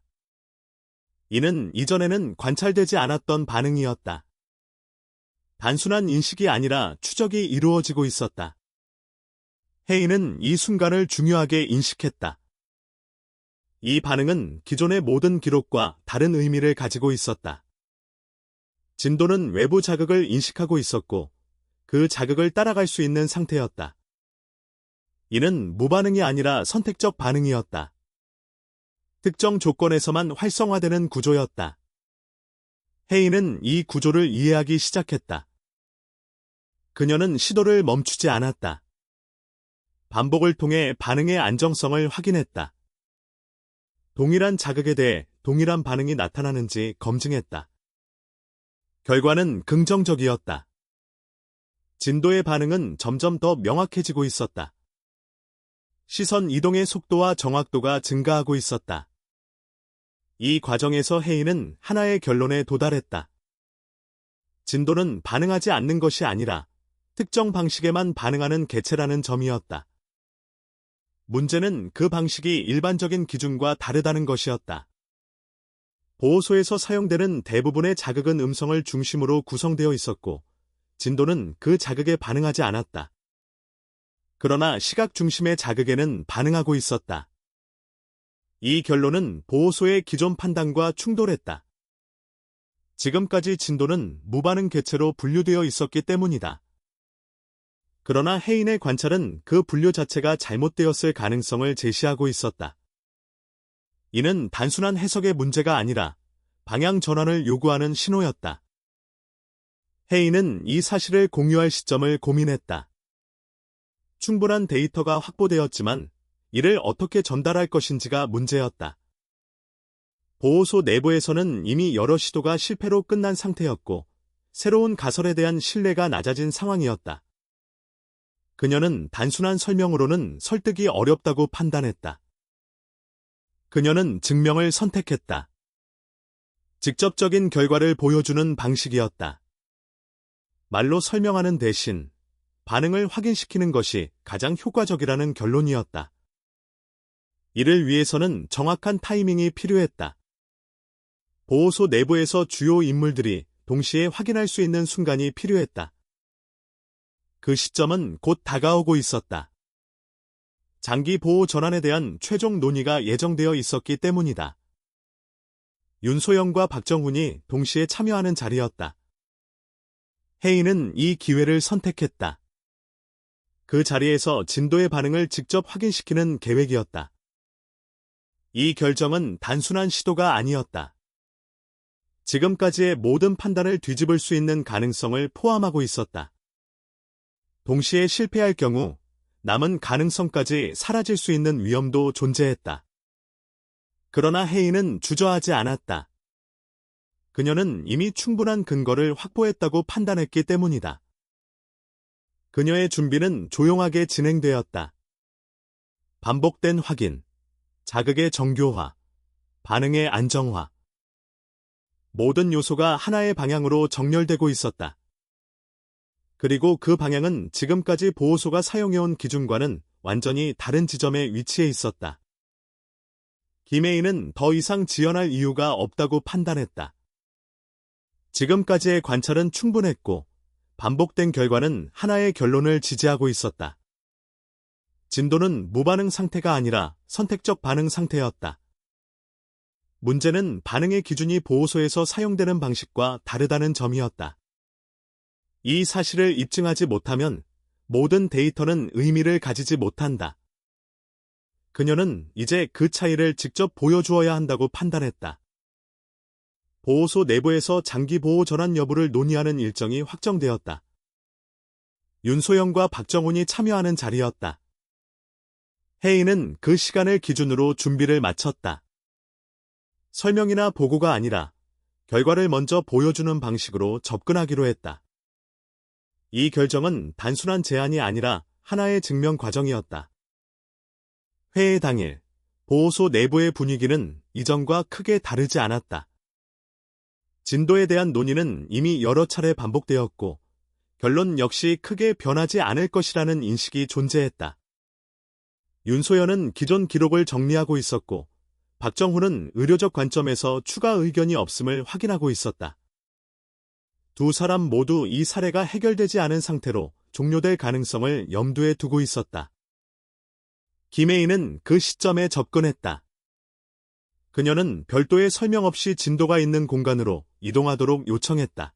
이는 이전에는 관찰되지 않았던 반응이었다. 단순한 인식이 아니라 추적이 이루어지고 있었다. 헤이는 이 순간을 중요하게 인식했다. 이 반응은 기존의 모든 기록과 다른 의미를 가지고 있었다. 진도는 외부 자극을 인식하고 있었고 그 자극을 따라갈 수 있는 상태였다. 이는 무반응이 아니라 선택적 반응이었다. 특정 조건에서만 활성화되는 구조였다. 헤이는 이 구조를 이해하기 시작했다. 그녀는 시도를 멈추지 않았다. 반복을 통해 반응의 안정성을 확인했다. 동일한 자극에 대해 동일한 반응이 나타나는지 검증했다. 결과는 긍정적이었다. 진도의 반응은 점점 더 명확해지고 있었다. 시선 이동의 속도와 정확도가 증가하고 있었다. 이 과정에서 헤이는 하나의 결론에 도달했다. 진도는 반응하지 않는 것이 아니라 특정 방식에만 반응하는 개체라는 점이었다. 문제는 그 방식이 일반적인 기준과 다르다는 것이었다. 보호소에서 사용되는 대부분의 자극은 음성을 중심으로 구성되어 있었고, 진도는 그 자극에 반응하지 않았다. 그러나 시각 중심의 자극에는 반응하고 있었다. 이 결론은 보호소의 기존 판단과 충돌했다. 지금까지 진도는 무반응 개체로 분류되어 있었기 때문이다. 그러나 헤인의 관찰은 그 분류 자체가 잘못되었을 가능성을 제시하고 있었다. 이는 단순한 해석의 문제가 아니라 방향 전환을 요구하는 신호였다. 헤이는 이 사실을 공유할 시점을 고민했다. 충분한 데이터가 확보되었지만 이를 어떻게 전달할 것인지가 문제였다. 보호소 내부에서는 이미 여러 시도가 실패로 끝난 상태였고 새로운 가설에 대한 신뢰가 낮아진 상황이었다. 그녀는 단순한 설명으로는 설득이 어렵다고 판단했다. 그녀는 증명을 선택했다. 직접적인 결과를 보여주는 방식이었다. 말로 설명하는 대신 반응을 확인시키는 것이 가장 효과적이라는 결론이었다. 이를 위해서는 정확한 타이밍이 필요했다. 보호소 내부에서 주요 인물들이 동시에 확인할 수 있는 순간이 필요했다. 그 시점은 곧 다가오고 있었다. 장기 보호 전환에 대한 최종 논의가 예정되어 있었기 때문이다. 윤소영과 박정훈이 동시에 참여하는 자리였다. 헤이는 이 기회를 선택했다. 그 자리에서 진도의 반응을 직접 확인시키는 계획이었다. 이 결정은 단순한 시도가 아니었다. 지금까지의 모든 판단을 뒤집을 수 있는 가능성을 포함하고 있었다. 동시에 실패할 경우 남은 가능성까지 사라질 수 있는 위험도 존재했다. 그러나 헤이는 주저하지 않았다. 그녀는 이미 충분한 근거를 확보했다고 판단했기 때문이다. 그녀의 준비는 조용하게 진행되었다. 반복된 확인, 자극의 정교화, 반응의 안정화. 모든 요소가 하나의 방향으로 정렬되고 있었다. 그리고 그 방향은 지금까지 보호소가 사용해온 기준과는 완전히 다른 지점에 위치해 있었다. 김혜인은 더 이상 지연할 이유가 없다고 판단했다. 지금까지의 관찰은 충분했고 반복된 결과는 하나의 결론을 지지하고 있었다. 진도는 무반응 상태가 아니라 선택적 반응 상태였다. 문제는 반응의 기준이 보호소에서 사용되는 방식과 다르다는 점이었다. 이 사실을 입증하지 못하면 모든 데이터는 의미를 가지지 못한다. 그녀는 이제 그 차이를 직접 보여주어야 한다고 판단했다. 보호소 내부에서 장기 보호 전환 여부를 논의하는 일정이 확정되었다. 윤소영과 박정훈이 참여하는 자리였다. 혜인은 그 시간을 기준으로 준비를 마쳤다. 설명이나 보고가 아니라 결과를 먼저 보여주는 방식으로 접근하기로 했다. 이 결정은 단순한 제안이 아니라 하나의 증명 과정이었다. 회의 당일, 보호소 내부의 분위기는 이전과 크게 다르지 않았다. 진도에 대한 논의는 이미 여러 차례 반복되었고, 결론 역시 크게 변하지 않을 것이라는 인식이 존재했다. 윤소연은 기존 기록을 정리하고 있었고, 박정훈은 의료적 관점에서 추가 의견이 없음을 확인하고 있었다. 두 사람 모두 이 사례가 해결되지 않은 상태로 종료될 가능성을 염두에 두고 있었다. 김혜인은 그 시점에 접근했다. 그녀는 별도의 설명 없이 진도가 있는 공간으로 이동하도록 요청했다.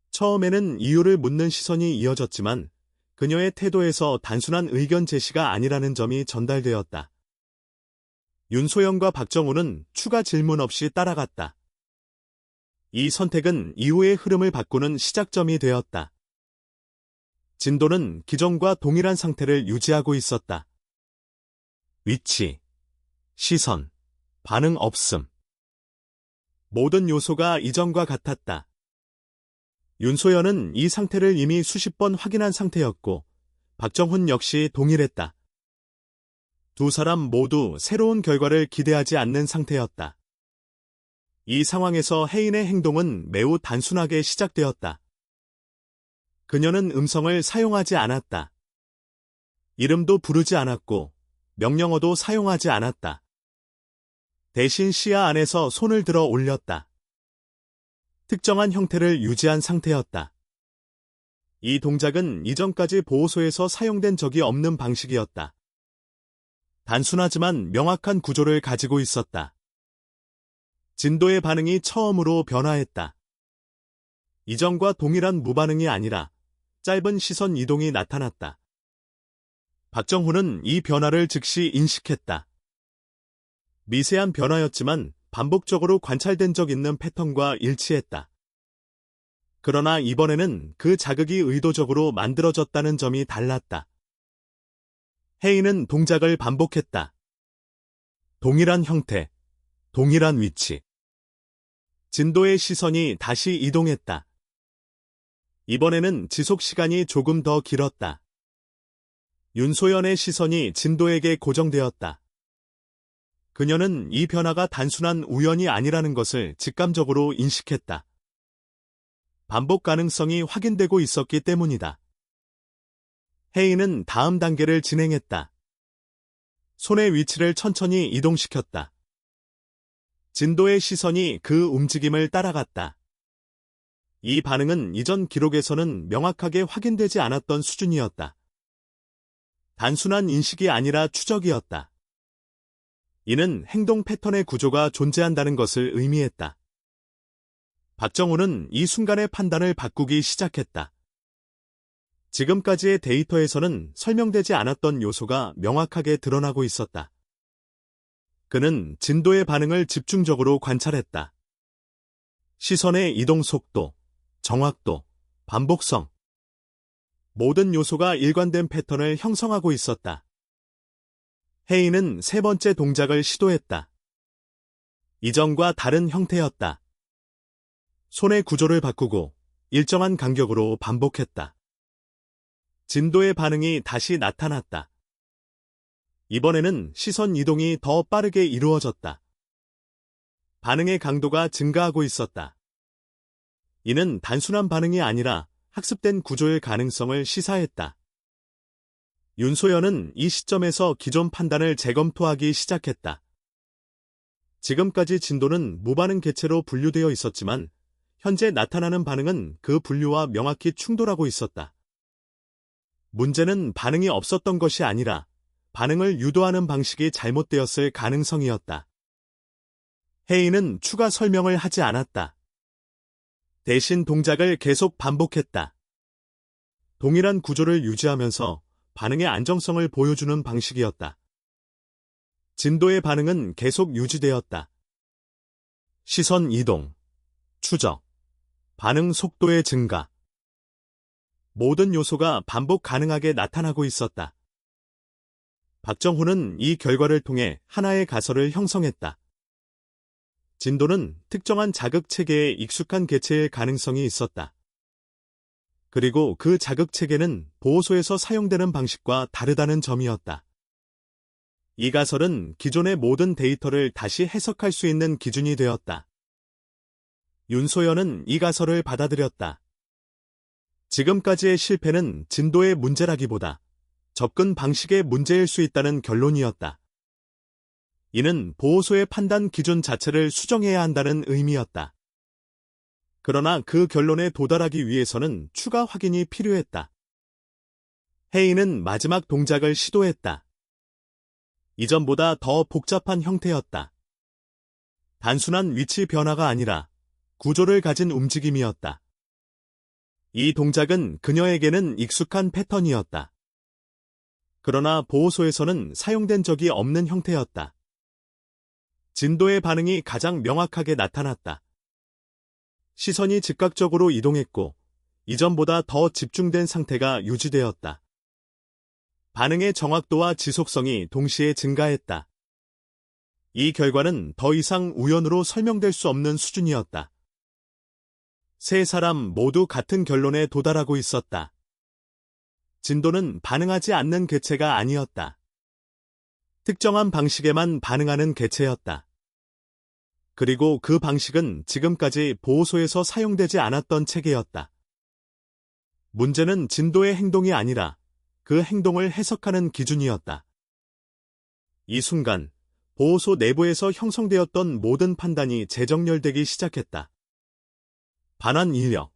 처음에는 이유를 묻는 시선이 이어졌지만 그녀의 태도에서 단순한 의견 제시가 아니라는 점이 전달되었다. 윤소영과 박정훈은 추가 질문 없이 따라갔다. 이 선택은 이후의 흐름을 바꾸는 시작점이 되었다. 진도는 기존과 동일한 상태를 유지하고 있었다. 위치, 시선, 반응 없음. 모든 요소가 이전과 같았다. 윤소연은 이 상태를 이미 수십 번 확인한 상태였고, 박정훈 역시 동일했다. 두 사람 모두 새로운 결과를 기대하지 않는 상태였다. 이 상황에서 혜인의 행동은 매우 단순하게 시작되었다. 그녀는 음성을 사용하지 않았다. 이름도 부르지 않았고, 명령어도 사용하지 않았다. 대신 시야 안에서 손을 들어 올렸다. 특정한 형태를 유지한 상태였다. 이 동작은 이전까지 보호소에서 사용된 적이 없는 방식이었다. 단순하지만 명확한 구조를 가지고 있었다. 진도의 반응이 처음으로 변화했다. 이전과 동일한 무반응이 아니라 짧은 시선 이동이 나타났다. 박정훈은 이 변화를 즉시 인식했다. 미세한 변화였지만 반복적으로 관찰된 적 있는 패턴과 일치했다. 그러나 이번에는 그 자극이 의도적으로 만들어졌다는 점이 달랐다. 혜인은 동작을 반복했다. 동일한 형태, 동일한 위치. 진도의 시선이 다시 이동했다. 이번에는 지속 시간이 조금 더 길었다. 윤소연의 시선이 진도에게 고정되었다. 그녀는 이 변화가 단순한 우연이 아니라는 것을 직감적으로 인식했다. 반복 가능성이 확인되고 있었기 때문이다. 혜인은 다음 단계를 진행했다. 손의 위치를 천천히 이동시켰다. 진도의 시선이 그 움직임을 따라갔다. 이 반응은 이전 기록에서는 명확하게 확인되지 않았던 수준이었다. 단순한 인식이 아니라 추적이었다. 이는 행동 패턴의 구조가 존재한다는 것을 의미했다. 박정훈은 이 순간의 판단을 바꾸기 시작했다. 지금까지의 데이터에서는 설명되지 않았던 요소가 명확하게 드러나고 있었다. 그는 진도의 반응을 집중적으로 관찰했다. 시선의 이동 속도, 정확도, 반복성. 모든 요소가 일관된 패턴을 형성하고 있었다. 혜인은 세 번째 동작을 시도했다. 이전과 다른 형태였다. 손의 구조를 바꾸고 일정한 간격으로 반복했다. 진도의 반응이 다시 나타났다. 이번에는 시선 이동이 더 빠르게 이루어졌다. 반응의 강도가 증가하고 있었다. 이는 단순한 반응이 아니라 학습된 구조의 가능성을 시사했다. 윤소연은 이 시점에서 기존 판단을 재검토하기 시작했다. 지금까지 진도는 무반응 개체로 분류되어 있었지만 현재 나타나는 반응은 그 분류와 명확히 충돌하고 있었다. 문제는 반응이 없었던 것이 아니라 반응을 유도하는 방식이 잘못되었을 가능성이었다. 혜인은 추가 설명을 하지 않았다. 대신 동작을 계속 반복했다. 동일한 구조를 유지하면서 반응의 안정성을 보여주는 방식이었다. 진도의 반응은 계속 유지되었다. 시선 이동, 추적, 반응 속도의 증가. 모든 요소가 반복 가능하게 나타나고 있었다. 박정훈은 이 결과를 통해 하나의 가설을 형성했다. 진도는 특정한 자극 체계에 익숙한 개체일 가능성이 있었다. 그리고 그 자극 체계는 보호소에서 사용되는 방식과 다르다는 점이었다. 이 가설은 기존의 모든 데이터를 다시 해석할 수 있는 기준이 되었다. 윤소연은 이 가설을 받아들였다. 지금까지의 실패는 진도의 문제라기보다 접근 방식의 문제일 수 있다는 결론이었다. 이는 보호소의 판단 기준 자체를 수정해야 한다는 의미였다. 그러나 그 결론에 도달하기 위해서는 추가 확인이 필요했다. 헤이는 마지막 동작을 시도했다. 이전보다 더 복잡한 형태였다. 단순한 위치 변화가 아니라 구조를 가진 움직임이었다. 이 동작은 그녀에게는 익숙한 패턴이었다. 그러나 보호소에서는 사용된 적이 없는 형태였다. 진도의 반응이 가장 명확하게 나타났다. 시선이 즉각적으로 이동했고, 이전보다 더 집중된 상태가 유지되었다. 반응의 정확도와 지속성이 동시에 증가했다. 이 결과는 더 이상 우연으로 설명될 수 없는 수준이었다. 세 사람 모두 같은 결론에 도달하고 있었다. 진도는 반응하지 않는 개체가 아니었다. 특정한 방식에만 반응하는 개체였다. 그리고 그 방식은 지금까지 보호소에서 사용되지 않았던 체계였다. 문제는 진도의 행동이 아니라 그 행동을 해석하는 기준이었다. 이 순간, 보호소 내부에서 형성되었던 모든 판단이 재정렬되기 시작했다. 반환 인력,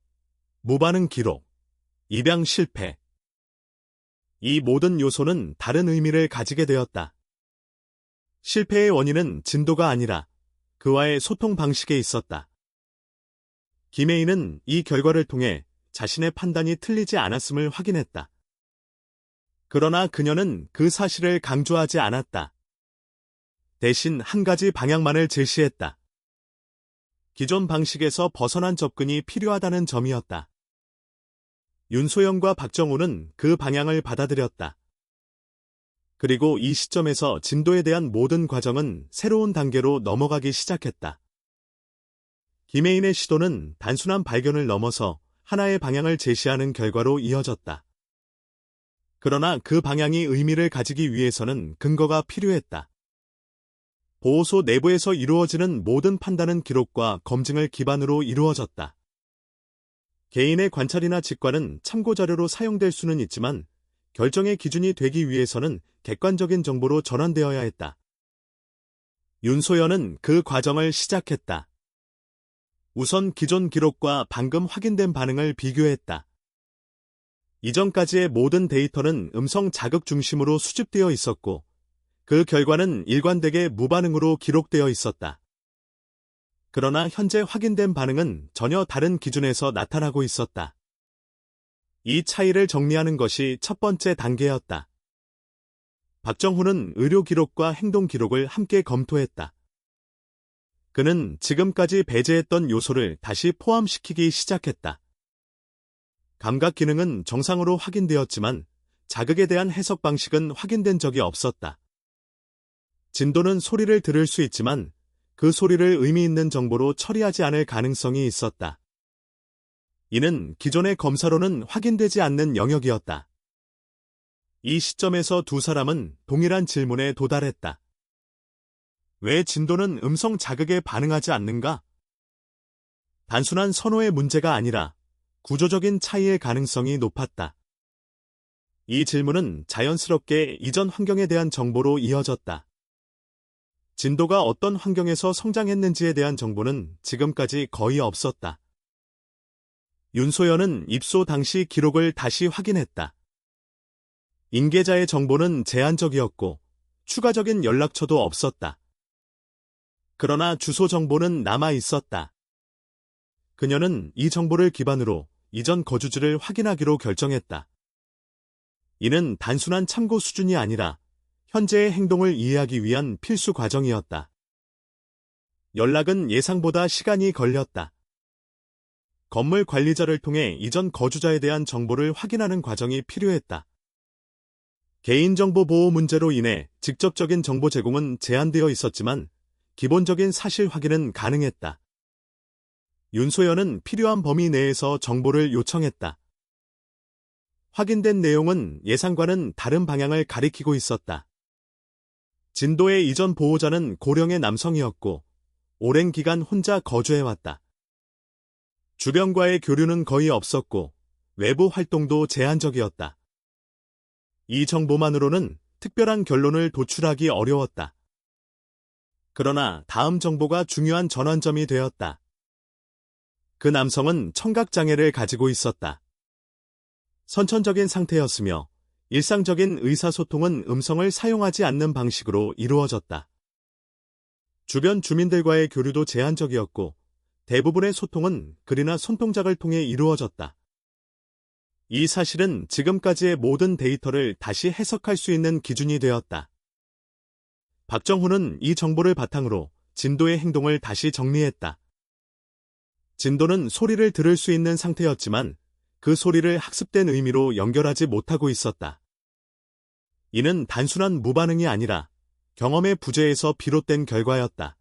무반응 기록, 입양 실패. 이 모든 요소는 다른 의미를 가지게 되었다. 실패의 원인은 진도가 아니라 그와의 소통 방식에 있었다. 김혜인은 이 결과를 통해 자신의 판단이 틀리지 않았음을 확인했다. 그러나 그녀는 그 사실을 강조하지 않았다. 대신 한 가지 방향만을 제시했다. 기존 방식에서 벗어난 접근이 필요하다는 점이었다. 윤소영과 박정우는 그 방향을 받아들였다. 그리고 이 시점에서 진도에 대한 모든 과정은 새로운 단계로 넘어가기 시작했다. 김혜인의 시도는 단순한 발견을 넘어서 하나의 방향을 제시하는 결과로 이어졌다. 그러나 그 방향이 의미를 가지기 위해서는 근거가 필요했다. 보호소 내부에서 이루어지는 모든 판단은 기록과 검증을 기반으로 이루어졌다. 개인의 관찰이나 직관은 참고자료로 사용될 수는 있지만 결정의 기준이 되기 위해서는 객관적인 정보로 전환되어야 했다. 윤소연은 그 과정을 시작했다. 우선 기존 기록과 방금 확인된 반응을 비교했다. 이전까지의 모든 데이터는 음성 자극 중심으로 수집되어 있었고, 그 결과는 일관되게 무반응으로 기록되어 있었다. 그러나 현재 확인된 반응은 전혀 다른 기준에서 나타나고 있었다. 이 차이를 정리하는 것이 첫 번째 단계였다. 박정훈은 의료 기록과 행동 기록을 함께 검토했다. 그는 지금까지 배제했던 요소를 다시 포함시키기 시작했다. 감각 기능은 정상으로 확인되었지만 자극에 대한 해석 방식은 확인된 적이 없었다. 진도는 소리를 들을 수 있지만 그 소리를 의미 있는 정보로 처리하지 않을 가능성이 있었다. 이는 기존의 검사로는 확인되지 않는 영역이었다. 이 시점에서 두 사람은 동일한 질문에 도달했다. 왜 진도는 음성 자극에 반응하지 않는가? 단순한 선호의 문제가 아니라 구조적인 차이의 가능성이 높았다. 이 질문은 자연스럽게 이전 환경에 대한 정보로 이어졌다. 진도가 어떤 환경에서 성장했는지에 대한 정보는 지금까지 거의 없었다. 윤소연은 입소 당시 기록을 다시 확인했다. 인계자의 정보는 제한적이었고 추가적인 연락처도 없었다. 그러나 주소 정보는 남아 있었다. 그녀는 이 정보를 기반으로 이전 거주지를 확인하기로 결정했다. 이는 단순한 참고 수준이 아니라 현재의 행동을 이해하기 위한 필수 과정이었다. 연락은 예상보다 시간이 걸렸다. 건물 관리자를 통해 이전 거주자에 대한 정보를 확인하는 과정이 필요했다. 개인정보 보호 문제로 인해 직접적인 정보 제공은 제한되어 있었지만 기본적인 사실 확인은 가능했다. 윤소연은 필요한 범위 내에서 정보를 요청했다. 확인된 내용은 예상과는 다른 방향을 가리키고 있었다. 진도의 이전 보호자는 고령의 남성이었고 오랜 기간 혼자 거주해왔다. 주변과의 교류는 거의 없었고 외부 활동도 제한적이었다. 이 정보만으로는 특별한 결론을 도출하기 어려웠다. 그러나 다음 정보가 중요한 전환점이 되었다. 그 남성은 청각장애를 가지고 있었다. 선천적인 상태였으며 일상적인 의사소통은 음성을 사용하지 않는 방식으로 이루어졌다. 주변 주민들과의 교류도 제한적이었고 대부분의 소통은 글이나 손동작을 통해 이루어졌다. 이 사실은 지금까지의 모든 데이터를 다시 해석할 수 있는 기준이 되었다. 박정훈은 이 정보를 바탕으로 진도의 행동을 다시 정리했다. 진도는 소리를 들을 수 있는 상태였지만 그 소리를 학습된 의미로 연결하지 못하고 있었다. 이는 단순한 무반응이 아니라 경험의 부재에서 비롯된 결과였다.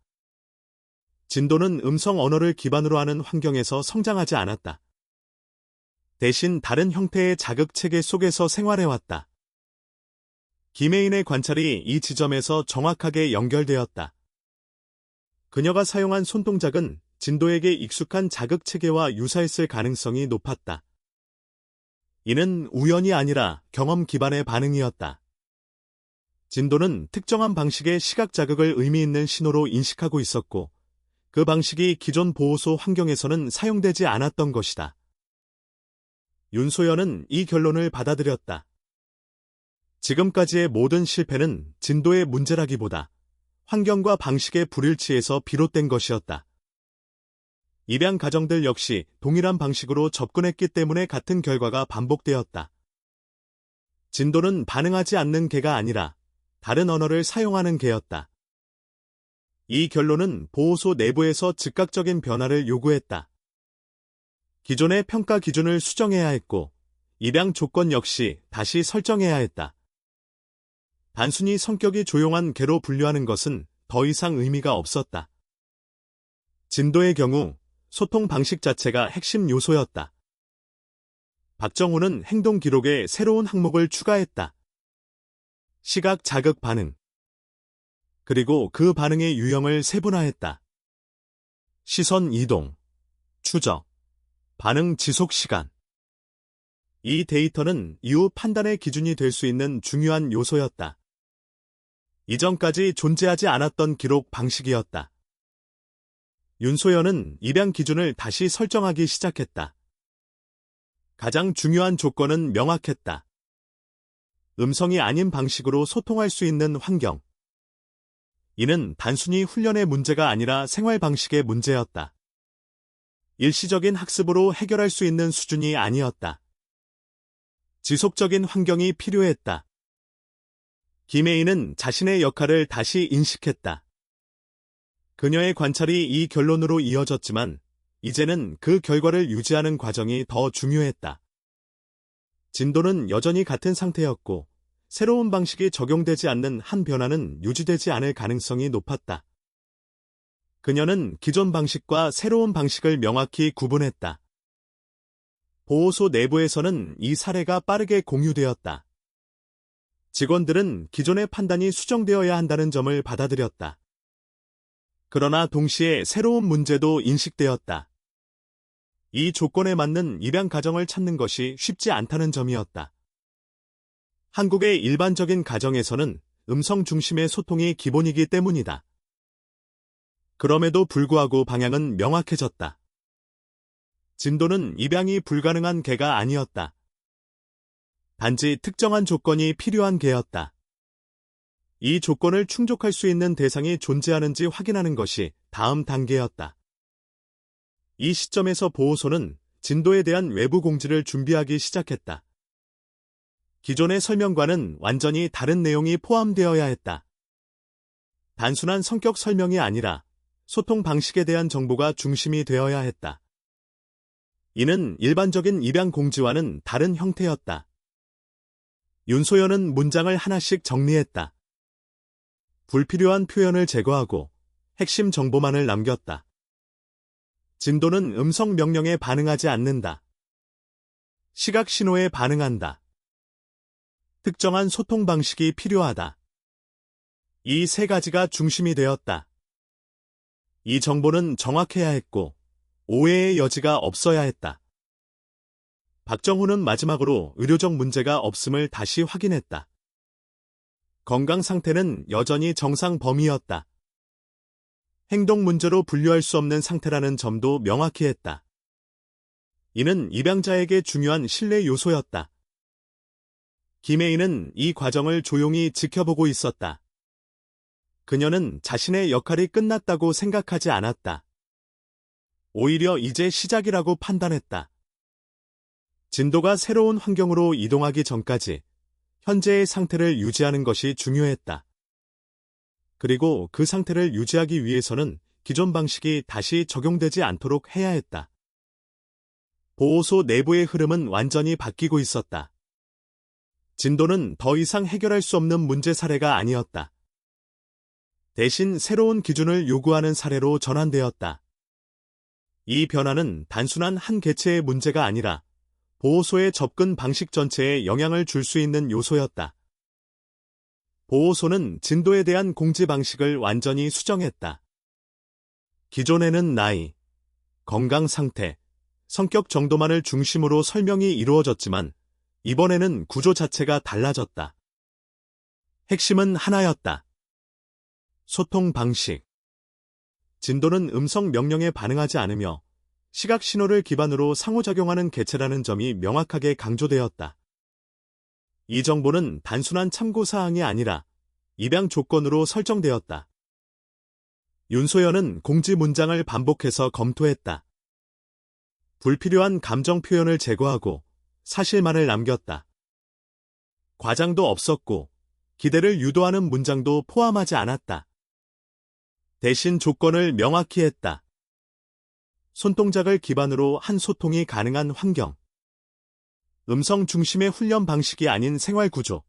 진도는 음성 언어를 기반으로 하는 환경에서 성장하지 않았다. 대신 다른 형태의 자극 체계 속에서 생활해왔다. 김혜인의 관찰이 이 지점에서 정확하게 연결되었다. 그녀가 사용한 손동작은 진도에게 익숙한 자극 체계와 유사했을 가능성이 높았다. 이는 우연이 아니라 경험 기반의 반응이었다. 진도는 특정한 방식의 시각 자극을 의미 있는 신호로 인식하고 있었고, 그 방식이 기존 보호소 환경에서는 사용되지 않았던 것이다. 윤소연은 이 결론을 받아들였다. 지금까지의 모든 실패는 진도의 문제라기보다 환경과 방식의 불일치에서 비롯된 것이었다. 입양 가정들 역시 동일한 방식으로 접근했기 때문에 같은 결과가 반복되었다. 진도는 반응하지 않는 개가 아니라 다른 언어를 사용하는 개였다. 이 결론은 보호소 내부에서 즉각적인 변화를 요구했다. 기존의 평가 기준을 수정해야 했고, 입양 조건 역시 다시 설정해야 했다. 단순히 성격이 조용한 개로 분류하는 것은 더 이상 의미가 없었다. 진도의 경우 소통 방식 자체가 핵심 요소였다. 박정훈은 행동 기록에 새로운 항목을 추가했다. 시각 자극 반응. 그리고 그 반응의 유형을 세분화했다. 시선 이동, 추적, 반응 지속 시간. 이 데이터는 이후 판단의 기준이 될 수 있는 중요한 요소였다. 이전까지 존재하지 않았던 기록 방식이었다. 윤소연은 입양 기준을 다시 설정하기 시작했다. 가장 중요한 조건은 명확했다. 음성이 아닌 방식으로 소통할 수 있는 환경. 이는 단순히 훈련의 문제가 아니라 생활 방식의 문제였다. 일시적인 학습으로 해결할 수 있는 수준이 아니었다. 지속적인 환경이 필요했다. 김혜인은 자신의 역할을 다시 인식했다. 그녀의 관찰이 이 결론으로 이어졌지만 이제는 그 결과를 유지하는 과정이 더 중요했다. 진도는 여전히 같은 상태였고 새로운 방식이 적용되지 않는 한 변화는 유지되지 않을 가능성이 높았다. 그녀는 기존 방식과 새로운 방식을 명확히 구분했다. 보호소 내부에서는 이 사례가 빠르게 공유되었다. 직원들은 기존의 판단이 수정되어야 한다는 점을 받아들였다. 그러나 동시에 새로운 문제도 인식되었다. 이 조건에 맞는 입양 가정을 찾는 것이 쉽지 않다는 점이었다. 한국의 일반적인 가정에서는 음성 중심의 소통이 기본이기 때문이다. 그럼에도 불구하고 방향은 명확해졌다. 진도는 입양이 불가능한 개가 아니었다. 단지 특정한 조건이 필요한 개였다. 이 조건을 충족할 수 있는 대상이 존재하는지 확인하는 것이 다음 단계였다. 이 시점에서 보호소는 진도에 대한 외부 공지를 준비하기 시작했다. 기존의 설명과는 완전히 다른 내용이 포함되어야 했다. 단순한 성격 설명이 아니라 소통 방식에 대한 정보가 중심이 되어야 했다. 이는 일반적인 입양 공지와는 다른 형태였다. 윤소연은 문장을 하나씩 정리했다. 불필요한 표현을 제거하고 핵심 정보만을 남겼다. 진도는 음성 명령에 반응하지 않는다. 시각 신호에 반응한다. 특정한 소통 방식이 필요하다. 이 세 가지가 중심이 되었다. 이 정보는 정확해야 했고 오해의 여지가 없어야 했다. 박정훈은 마지막으로 의료적 문제가 없음을 다시 확인했다. 건강 상태는 여전히 정상 범위였다. 행동 문제로 분류할 수 없는 상태라는 점도 명확히 했다. 이는 입양자에게 중요한 신뢰 요소였다. 김혜인은 이 과정을 조용히 지켜보고 있었다. 그녀는 자신의 역할이 끝났다고 생각하지 않았다. 오히려 이제 시작이라고 판단했다. 진도가 새로운 환경으로 이동하기 전까지 현재의 상태를 유지하는 것이 중요했다. 그리고 그 상태를 유지하기 위해서는 기존 방식이 다시 적용되지 않도록 해야 했다. 보호소 내부의 흐름은 완전히 바뀌고 있었다. 진도는 더 이상 해결할 수 없는 문제 사례가 아니었다. 대신 새로운 기준을 요구하는 사례로 전환되었다. 이 변화는 단순한 한 개체의 문제가 아니라 보호소의 접근 방식 전체에 영향을 줄 수 있는 요소였다. 보호소는 진도에 대한 공지 방식을 완전히 수정했다. 기존에는 나이, 건강 상태, 성격 정도만을 중심으로 설명이 이루어졌지만 이번에는 구조 자체가 달라졌다. 핵심은 하나였다. 소통 방식. 진도는 음성 명령에 반응하지 않으며 시각 신호를 기반으로 상호작용하는 개체라는 점이 명확하게 강조되었다. 이 정보는 단순한 참고사항이 아니라 입양 조건으로 설정되었다. 윤소연은 공지 문장을 반복해서 검토했다. 불필요한 감정 표현을 제거하고 사실만을 남겼다. 과장도 없었고 기대를 유도하는 문장도 포함하지 않았다. 대신 조건을 명확히 했다. 손동작을 기반으로 한 소통이 가능한 환경. 음성 중심의 훈련 방식이 아닌 생활 구조.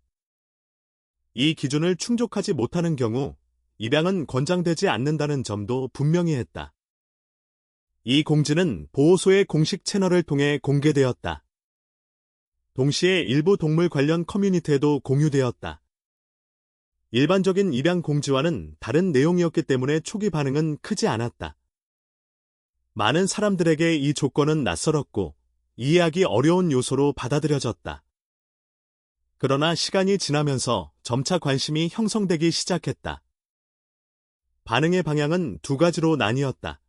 이 기준을 충족하지 못하는 경우 입양은 권장되지 않는다는 점도 분명히 했다. 이 공지는 보호소의 공식 채널을 통해 공개되었다. 동시에 일부 동물 관련 커뮤니티에도 공유되었다. 일반적인 입양 공지와는 다른 내용이었기 때문에 초기 반응은 크지 않았다. 많은 사람들에게 이 조건은 낯설었고 이해하기 어려운 요소로 받아들여졌다. 그러나 시간이 지나면서 점차 관심이 형성되기 시작했다. 반응의 방향은 두 가지로 나뉘었다.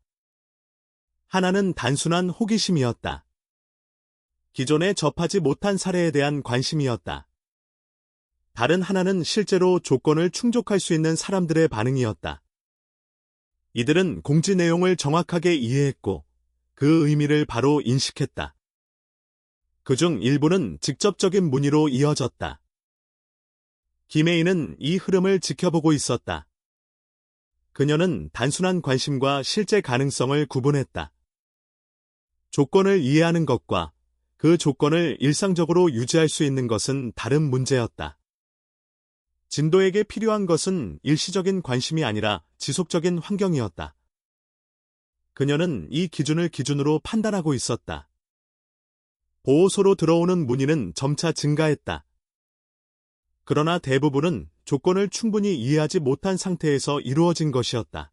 하나는 단순한 호기심이었다. 기존에 접하지 못한 사례에 대한 관심이었다. 다른 하나는 실제로 조건을 충족할 수 있는 사람들의 반응이었다. 이들은 공지 내용을 정확하게 이해했고 그 의미를 바로 인식했다. 그중 일부는 직접적인 문의로 이어졌다. 김혜인은 이 흐름을 지켜보고 있었다. 그녀는 단순한 관심과 실제 가능성을 구분했다. 조건을 이해하는 것과 그 조건을 일상적으로 유지할 수 있는 것은 다른 문제였다. 진도에게 필요한 것은 일시적인 관심이 아니라 지속적인 환경이었다. 그녀는 이 기준을 기준으로 판단하고 있었다. 보호소로 들어오는 문의는 점차 증가했다. 그러나 대부분은 조건을 충분히 이해하지 못한 상태에서 이루어진 것이었다.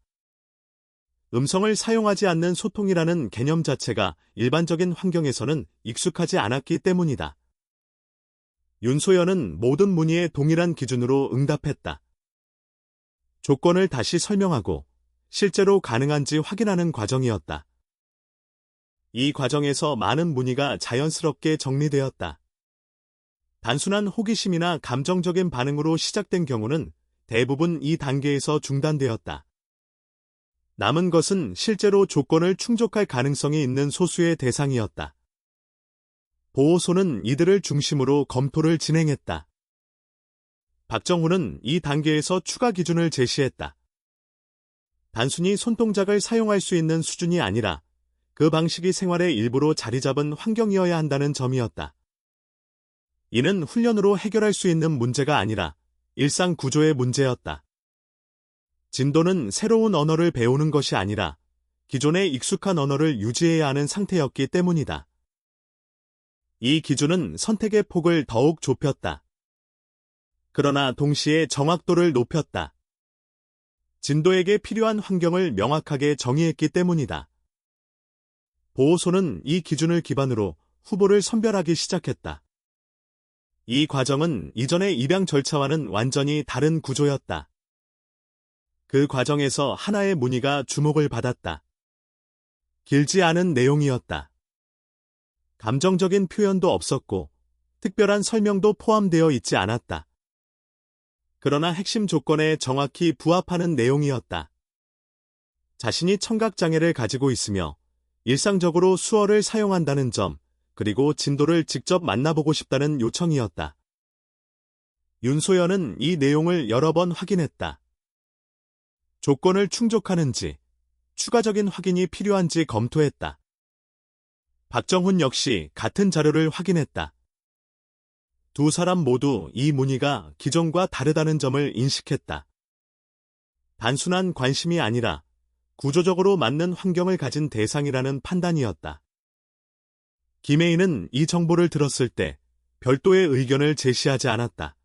음성을 사용하지 않는 소통이라는 개념 자체가 일반적인 환경에서는 익숙하지 않았기 때문이다. 윤소연은 모든 문의에 동일한 기준으로 응답했다. 조건을 다시 설명하고 실제로 가능한지 확인하는 과정이었다. 이 과정에서 많은 문의가 자연스럽게 정리되었다. 단순한 호기심이나 감정적인 반응으로 시작된 경우는 대부분 이 단계에서 중단되었다. 남은 것은 실제로 조건을 충족할 가능성이 있는 소수의 대상이었다. 보호소는 이들을 중심으로 검토를 진행했다. 박정훈은 이 단계에서 추가 기준을 제시했다. 단순히 손동작을 사용할 수 있는 수준이 아니라 그 방식이 생활의 일부로 자리 잡은 환경이어야 한다는 점이었다. 이는 훈련으로 해결할 수 있는 문제가 아니라 일상 구조의 문제였다. 진도는 새로운 언어를 배우는 것이 아니라 기존에 익숙한 언어를 유지해야 하는 상태였기 때문이다. 이 기준은 선택의 폭을 더욱 좁혔다. 그러나 동시에 정확도를 높였다. 진도에게 필요한 환경을 명확하게 정의했기 때문이다. 보호소는 이 기준을 기반으로 후보를 선별하기 시작했다. 이 과정은 이전의 입양 절차와는 완전히 다른 구조였다. 그 과정에서 하나의 문의가 주목을 받았다. 길지 않은 내용이었다. 감정적인 표현도 없었고 특별한 설명도 포함되어 있지 않았다. 그러나 핵심 조건에 정확히 부합하는 내용이었다. 자신이 청각장애를 가지고 있으며 일상적으로 수어를 사용한다는 점, 그리고 진도를 직접 만나보고 싶다는 요청이었다. 윤소연은 이 내용을 여러 번 확인했다. 조건을 충족하는지, 추가적인 확인이 필요한지 검토했다. 박정훈 역시 같은 자료를 확인했다. 두 사람 모두 이 문의가 기존과 다르다는 점을 인식했다. 단순한 관심이 아니라 구조적으로 맞는 환경을 가진 대상이라는 판단이었다. 김혜인은 이 정보를 들었을 때 별도의 의견을 제시하지 않았다.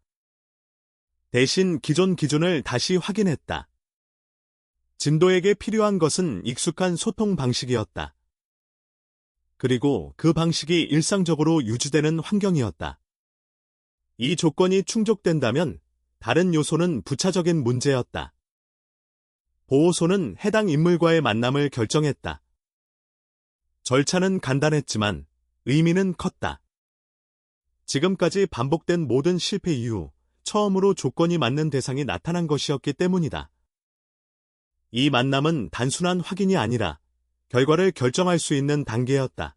대신 기존 기준을 다시 확인했다. 진도에게 필요한 것은 익숙한 소통 방식이었다. 그리고 그 방식이 일상적으로 유지되는 환경이었다. 이 조건이 충족된다면 다른 요소는 부차적인 문제였다. 보호소는 해당 인물과의 만남을 결정했다. 절차는 간단했지만 의미는 컸다. 지금까지 반복된 모든 실패 이후 처음으로 조건이 맞는 대상이 나타난 것이었기 때문이다. 이 만남은 단순한 확인이 아니라 결과를 결정할 수 있는 단계였다.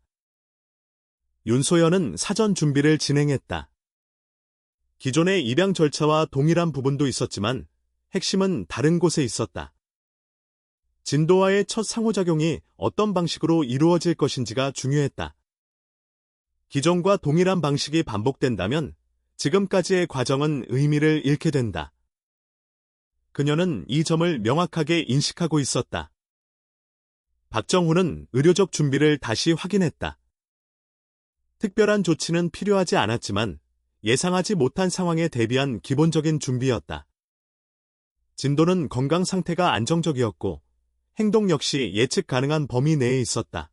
윤소연은 사전 준비를 진행했다. 기존의 입양 절차와 동일한 부분도 있었지만 핵심은 다른 곳에 있었다. 진도와의 첫 상호작용이 어떤 방식으로 이루어질 것인지가 중요했다. 기존과 동일한 방식이 반복된다면 지금까지의 과정은 의미를 잃게 된다. 그녀는 이 점을 명확하게 인식하고 있었다. 박정훈은 의료적 준비를 다시 확인했다. 특별한 조치는 필요하지 않았지만 예상하지 못한 상황에 대비한 기본적인 준비였다. 진도는 건강 상태가 안정적이었고 행동 역시 예측 가능한 범위 내에 있었다.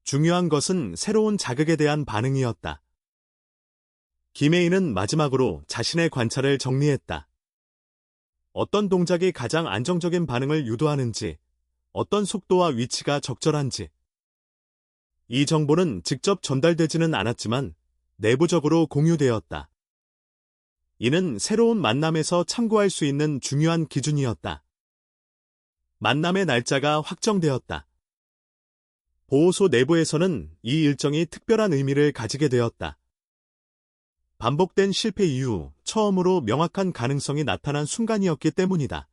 중요한 것은 새로운 자극에 대한 반응이었다. 김혜인은 마지막으로 자신의 관찰을 정리했다. 어떤 동작이 가장 안정적인 반응을 유도하는지, 어떤 속도와 위치가 적절한지. 이 정보는 직접 전달되지는 않았지만 내부적으로 공유되었다. 이는 새로운 만남에서 참고할 수 있는 중요한 기준이었다. 만남의 날짜가 확정되었다. 보호소 내부에서는 이 일정이 특별한 의미를 가지게 되었다. 반복된 실패 이후 처음으로 명확한 가능성이 나타난 순간이었기 때문이다.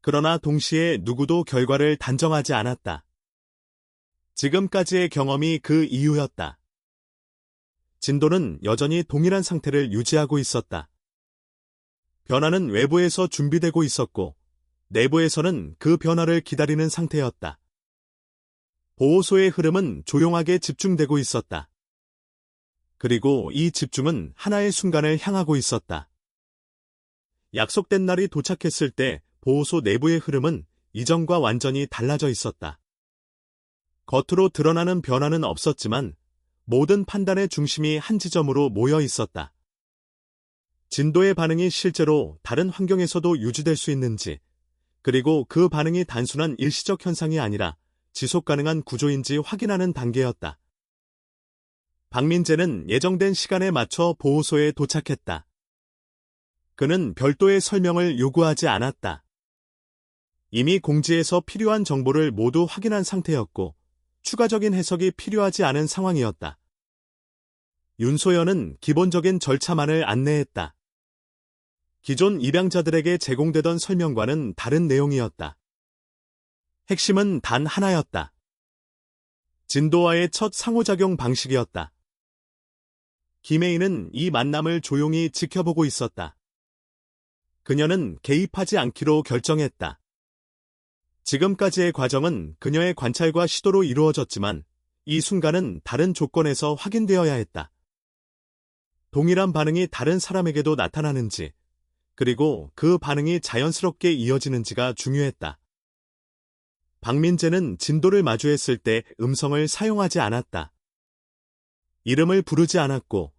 그러나 동시에 누구도 결과를 단정하지 않았다. 지금까지의 경험이 그 이유였다. 진도는 여전히 동일한 상태를 유지하고 있었다. 변화는 외부에서 준비되고 있었고, 내부에서는 그 변화를 기다리는 상태였다. 보호소의 흐름은 조용하게 집중되고 있었다. 그리고 이 집중은 하나의 순간을 향하고 있었다. 약속된 날이 도착했을 때 보호소 내부의 흐름은 이전과 완전히 달라져 있었다. 겉으로 드러나는 변화는 없었지만 모든 판단의 중심이 한 지점으로 모여 있었다. 진도의 반응이 실제로 다른 환경에서도 유지될 수 있는지, 그리고 그 반응이 단순한 일시적 현상이 아니라 지속 가능한 구조인지 확인하는 단계였다. 박민재는 예정된 시간에 맞춰 보호소에 도착했다. 그는 별도의 설명을 요구하지 않았다. 이미 공지에서 필요한 정보를 모두 확인한 상태였고, 추가적인 해석이 필요하지 않은 상황이었다. 윤소연은 기본적인 절차만을 안내했다. 기존 입양자들에게 제공되던 설명과는 다른 내용이었다. 핵심은 단 하나였다. 진도와의 첫 상호작용 방식이었다. 김혜인은 이 만남을 조용히 지켜보고 있었다. 그녀는 개입하지 않기로 결정했다. 지금까지의 과정은 그녀의 관찰과 시도로 이루어졌지만 이 순간은 다른 조건에서 확인되어야 했다. 동일한 반응이 다른 사람에게도 나타나는지, 그리고 그 반응이 자연스럽게 이어지는지가 중요했다. 박민재는 진도를 마주했을 때 음성을 사용하지 않았다. 이름을 부르지 않았고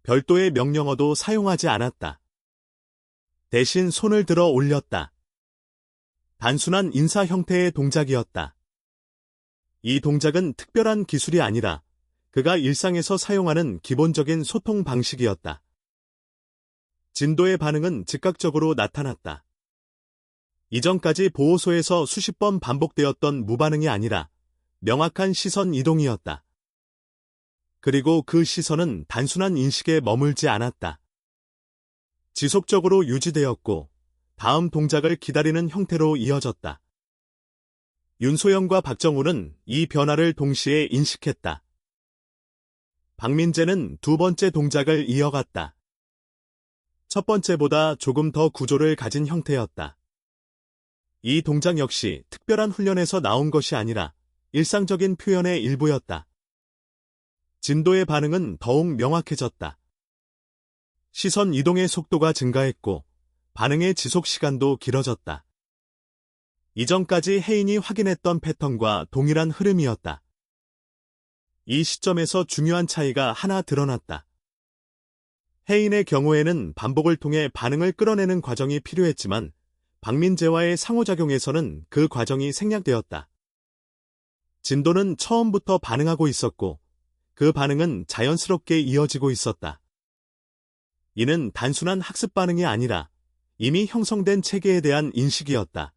별도의 명령어도 사용하지 않았다. 대신 손을 들어 올렸다. 단순한 인사 형태의 동작이었다. 이 동작은 특별한 기술이 아니라 그가 일상에서 사용하는 기본적인 소통 방식이었다. 진도의 반응은 즉각적으로 나타났다. 이전까지 보호소에서 수십 번 반복되었던 무반응이 아니라 명확한 시선 이동이었다. 그리고 그 시선은 단순한 인식에 머물지 않았다. 지속적으로 유지되었고 다음 동작을 기다리는 형태로 이어졌다. 윤소영과 박정훈은 이 변화를 동시에 인식했다. 박민재는 두 번째 동작을 이어갔다. 첫 번째보다 조금 더 구조를 가진 형태였다. 이 동작 역시 특별한 훈련에서 나온 것이 아니라 일상적인 표현의 일부였다. 진도의 반응은 더욱 명확해졌다. 시선 이동의 속도가 증가했고 반응의 지속 시간도 길어졌다. 이전까지 혜인이 확인했던 패턴과 동일한 흐름이었다. 이 시점에서 중요한 차이가 하나 드러났다. 혜인의 경우에는 반복을 통해 반응을 끌어내는 과정이 필요했지만 박민재와의 상호작용에서는 그 과정이 생략되었다. 진도는 처음부터 반응하고 있었고 그 반응은 자연스럽게 이어지고 있었다. 이는 단순한 학습 반응이 아니라 이미 형성된 체계에 대한 인식이었다.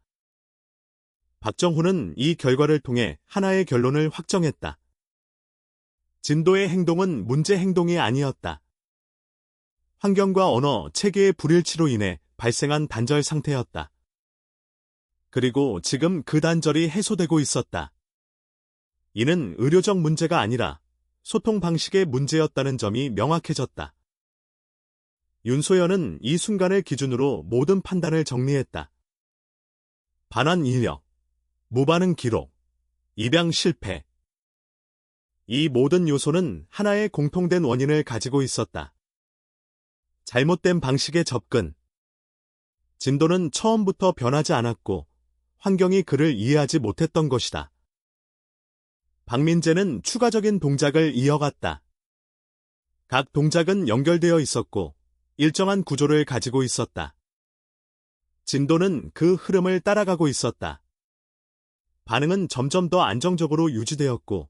박정훈은 이 결과를 통해 하나의 결론을 확정했다. 진도의 행동은 문제 행동이 아니었다. 환경과 언어, 체계의 불일치로 인해 발생한 단절 상태였다. 그리고 지금 그 단절이 해소되고 있었다. 이는 의료적 문제가 아니라 소통 방식의 문제였다는 점이 명확해졌다. 윤소연은 이 순간을 기준으로 모든 판단을 정리했다. 반환 인력, 무반응 기록, 입양 실패. 이 모든 요소는 하나의 공통된 원인을 가지고 있었다. 잘못된 방식의 접근. 진도는 처음부터 변하지 않았고 환경이 그를 이해하지 못했던 것이다. 박민재는 추가적인 동작을 이어갔다. 각 동작은 연결되어 있었고 일정한 구조를 가지고 있었다. 진도는 그 흐름을 따라가고 있었다. 반응은 점점 더 안정적으로 유지되었고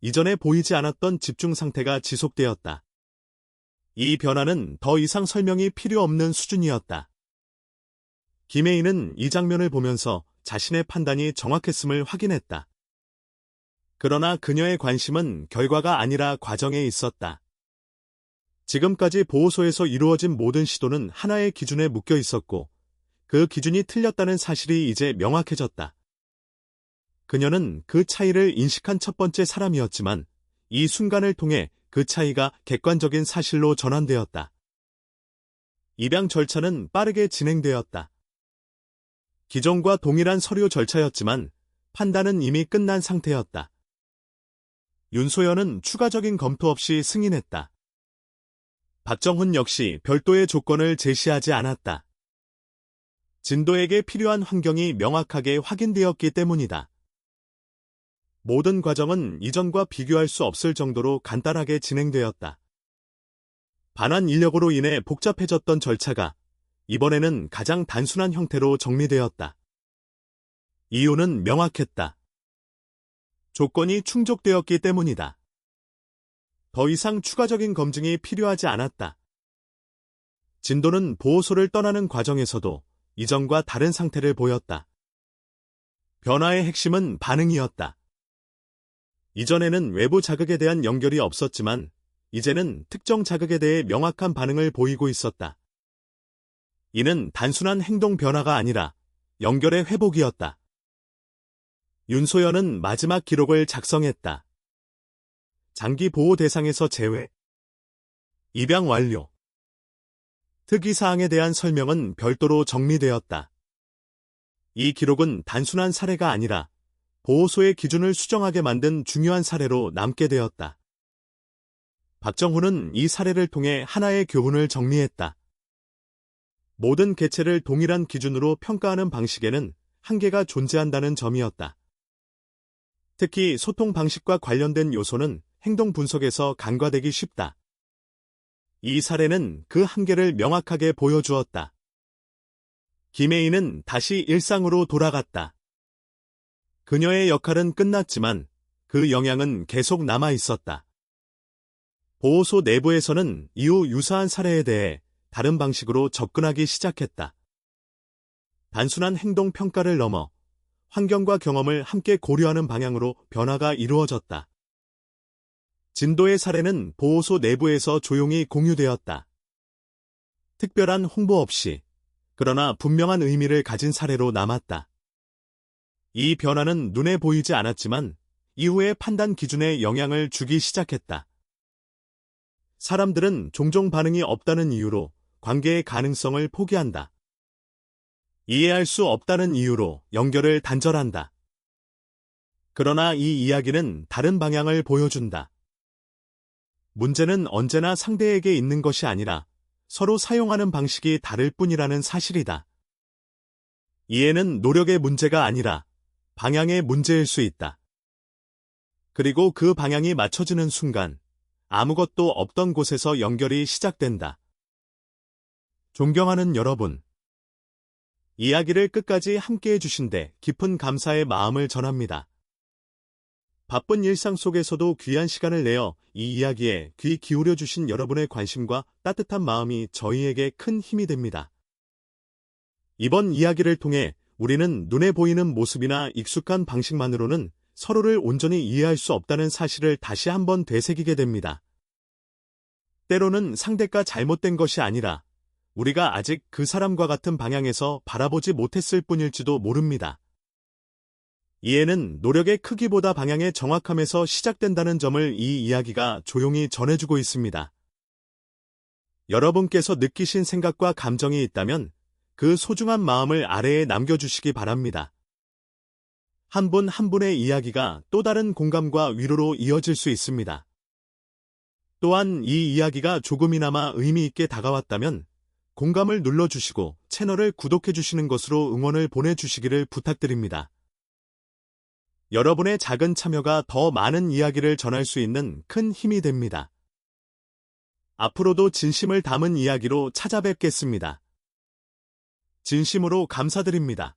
이전에 보이지 않았던 집중 상태가 지속되었다. 이 변화는 더 이상 설명이 필요 없는 수준이었다. 김혜인은 이 장면을 보면서 자신의 판단이 정확했음을 확인했다. 그러나 그녀의 관심은 결과가 아니라 과정에 있었다. 지금까지 보호소에서 이루어진 모든 시도는 하나의 기준에 묶여 있었고 그 기준이 틀렸다는 사실이 이제 명확해졌다. 그녀는 그 차이를 인식한 첫 번째 사람이었지만 이 순간을 통해 그 차이가 객관적인 사실로 전환되었다. 입양 절차는 빠르게 진행되었다. 기존과 동일한 서류 절차였지만 판단은 이미 끝난 상태였다. 윤소연은 추가적인 검토 없이 승인했다. 박정훈 역시 별도의 조건을 제시하지 않았다. 진도에게 필요한 환경이 명확하게 확인되었기 때문이다. 모든 과정은 이전과 비교할 수 없을 정도로 간단하게 진행되었다. 반환 인력으로 인해 복잡해졌던 절차가 이번에는 가장 단순한 형태로 정리되었다. 이유는 명확했다. 조건이 충족되었기 때문이다. 더 이상 추가적인 검증이 필요하지 않았다. 진도는 보호소를 떠나는 과정에서도 이전과 다른 상태를 보였다. 변화의 핵심은 반응이었다. 이전에는 외부 자극에 대한 연결이 없었지만 이제는 특정 자극에 대해 명확한 반응을 보이고 있었다. 이는 단순한 행동 변화가 아니라 연결의 회복이었다. 윤소연은 마지막 기록을 작성했다. 장기 보호 대상에서 제외. 입양 완료. 특이사항에 대한 설명은 별도로 정리되었다. 이 기록은 단순한 사례가 아니라 보호소의 기준을 수정하게 만든 중요한 사례로 남게 되었다. 박정훈은 이 사례를 통해 하나의 교훈을 정리했다. 모든 개체를 동일한 기준으로 평가하는 방식에는 한계가 존재한다는 점이었다. 특히 소통 방식과 관련된 요소는 행동 분석에서 간과되기 쉽다. 이 사례는 그 한계를 명확하게 보여주었다. 김혜인은 다시 일상으로 돌아갔다. 그녀의 역할은 끝났지만 그 영향은 계속 남아 있었다. 보호소 내부에서는 이후 유사한 사례에 대해 다른 방식으로 접근하기 시작했다. 단순한 행동 평가를 넘어 환경과 경험을 함께 고려하는 방향으로 변화가 이루어졌다. 진도의 사례는 보호소 내부에서 조용히 공유되었다. 특별한 홍보 없이, 그러나 분명한 의미를 가진 사례로 남았다. 이 변화는 눈에 보이지 않았지만 이후의 판단 기준에 영향을 주기 시작했다. 사람들은 종종 반응이 없다는 이유로 관계의 가능성을 포기한다. 이해할 수 없다는 이유로 연결을 단절한다. 그러나 이 이야기는 다른 방향을 보여준다. 문제는 언제나 상대에게 있는 것이 아니라 서로 사용하는 방식이 다를 뿐이라는 사실이다. 이해는 노력의 문제가 아니라 방향의 문제일 수 있다. 그리고 그 방향이 맞춰지는 순간 아무것도 없던 곳에서 연결이 시작된다. 존경하는 여러분, 이야기를 끝까지 함께해 주신 데 깊은 감사의 마음을 전합니다. 바쁜 일상 속에서도 귀한 시간을 내어 이 이야기에 귀 기울여 주신 여러분의 관심과 따뜻한 마음이 저희에게 큰 힘이 됩니다. 이번 이야기를 통해 우리는 눈에 보이는 모습이나 익숙한 방식만으로는 서로를 온전히 이해할 수 없다는 사실을 다시 한번 되새기게 됩니다. 때로는 상대가 잘못된 것이 아니라 우리가 아직 그 사람과 같은 방향에서 바라보지 못했을 뿐일지도 모릅니다. 이해는 노력의 크기보다 방향의 정확함에서 시작된다는 점을 이 이야기가 조용히 전해주고 있습니다. 여러분께서 느끼신 생각과 감정이 있다면 그 소중한 마음을 아래에 남겨주시기 바랍니다. 한 분 한 분의 이야기가 또 다른 공감과 위로로 이어질 수 있습니다. 또한 이 이야기가 조금이나마 의미 있게 다가왔다면 공감을 눌러주시고 채널을 구독해주시는 것으로 응원을 보내주시기를 부탁드립니다. 여러분의 작은 참여가 더 많은 이야기를 전할 수 있는 큰 힘이 됩니다. 앞으로도 진심을 담은 이야기로 찾아뵙겠습니다. 진심으로 감사드립니다.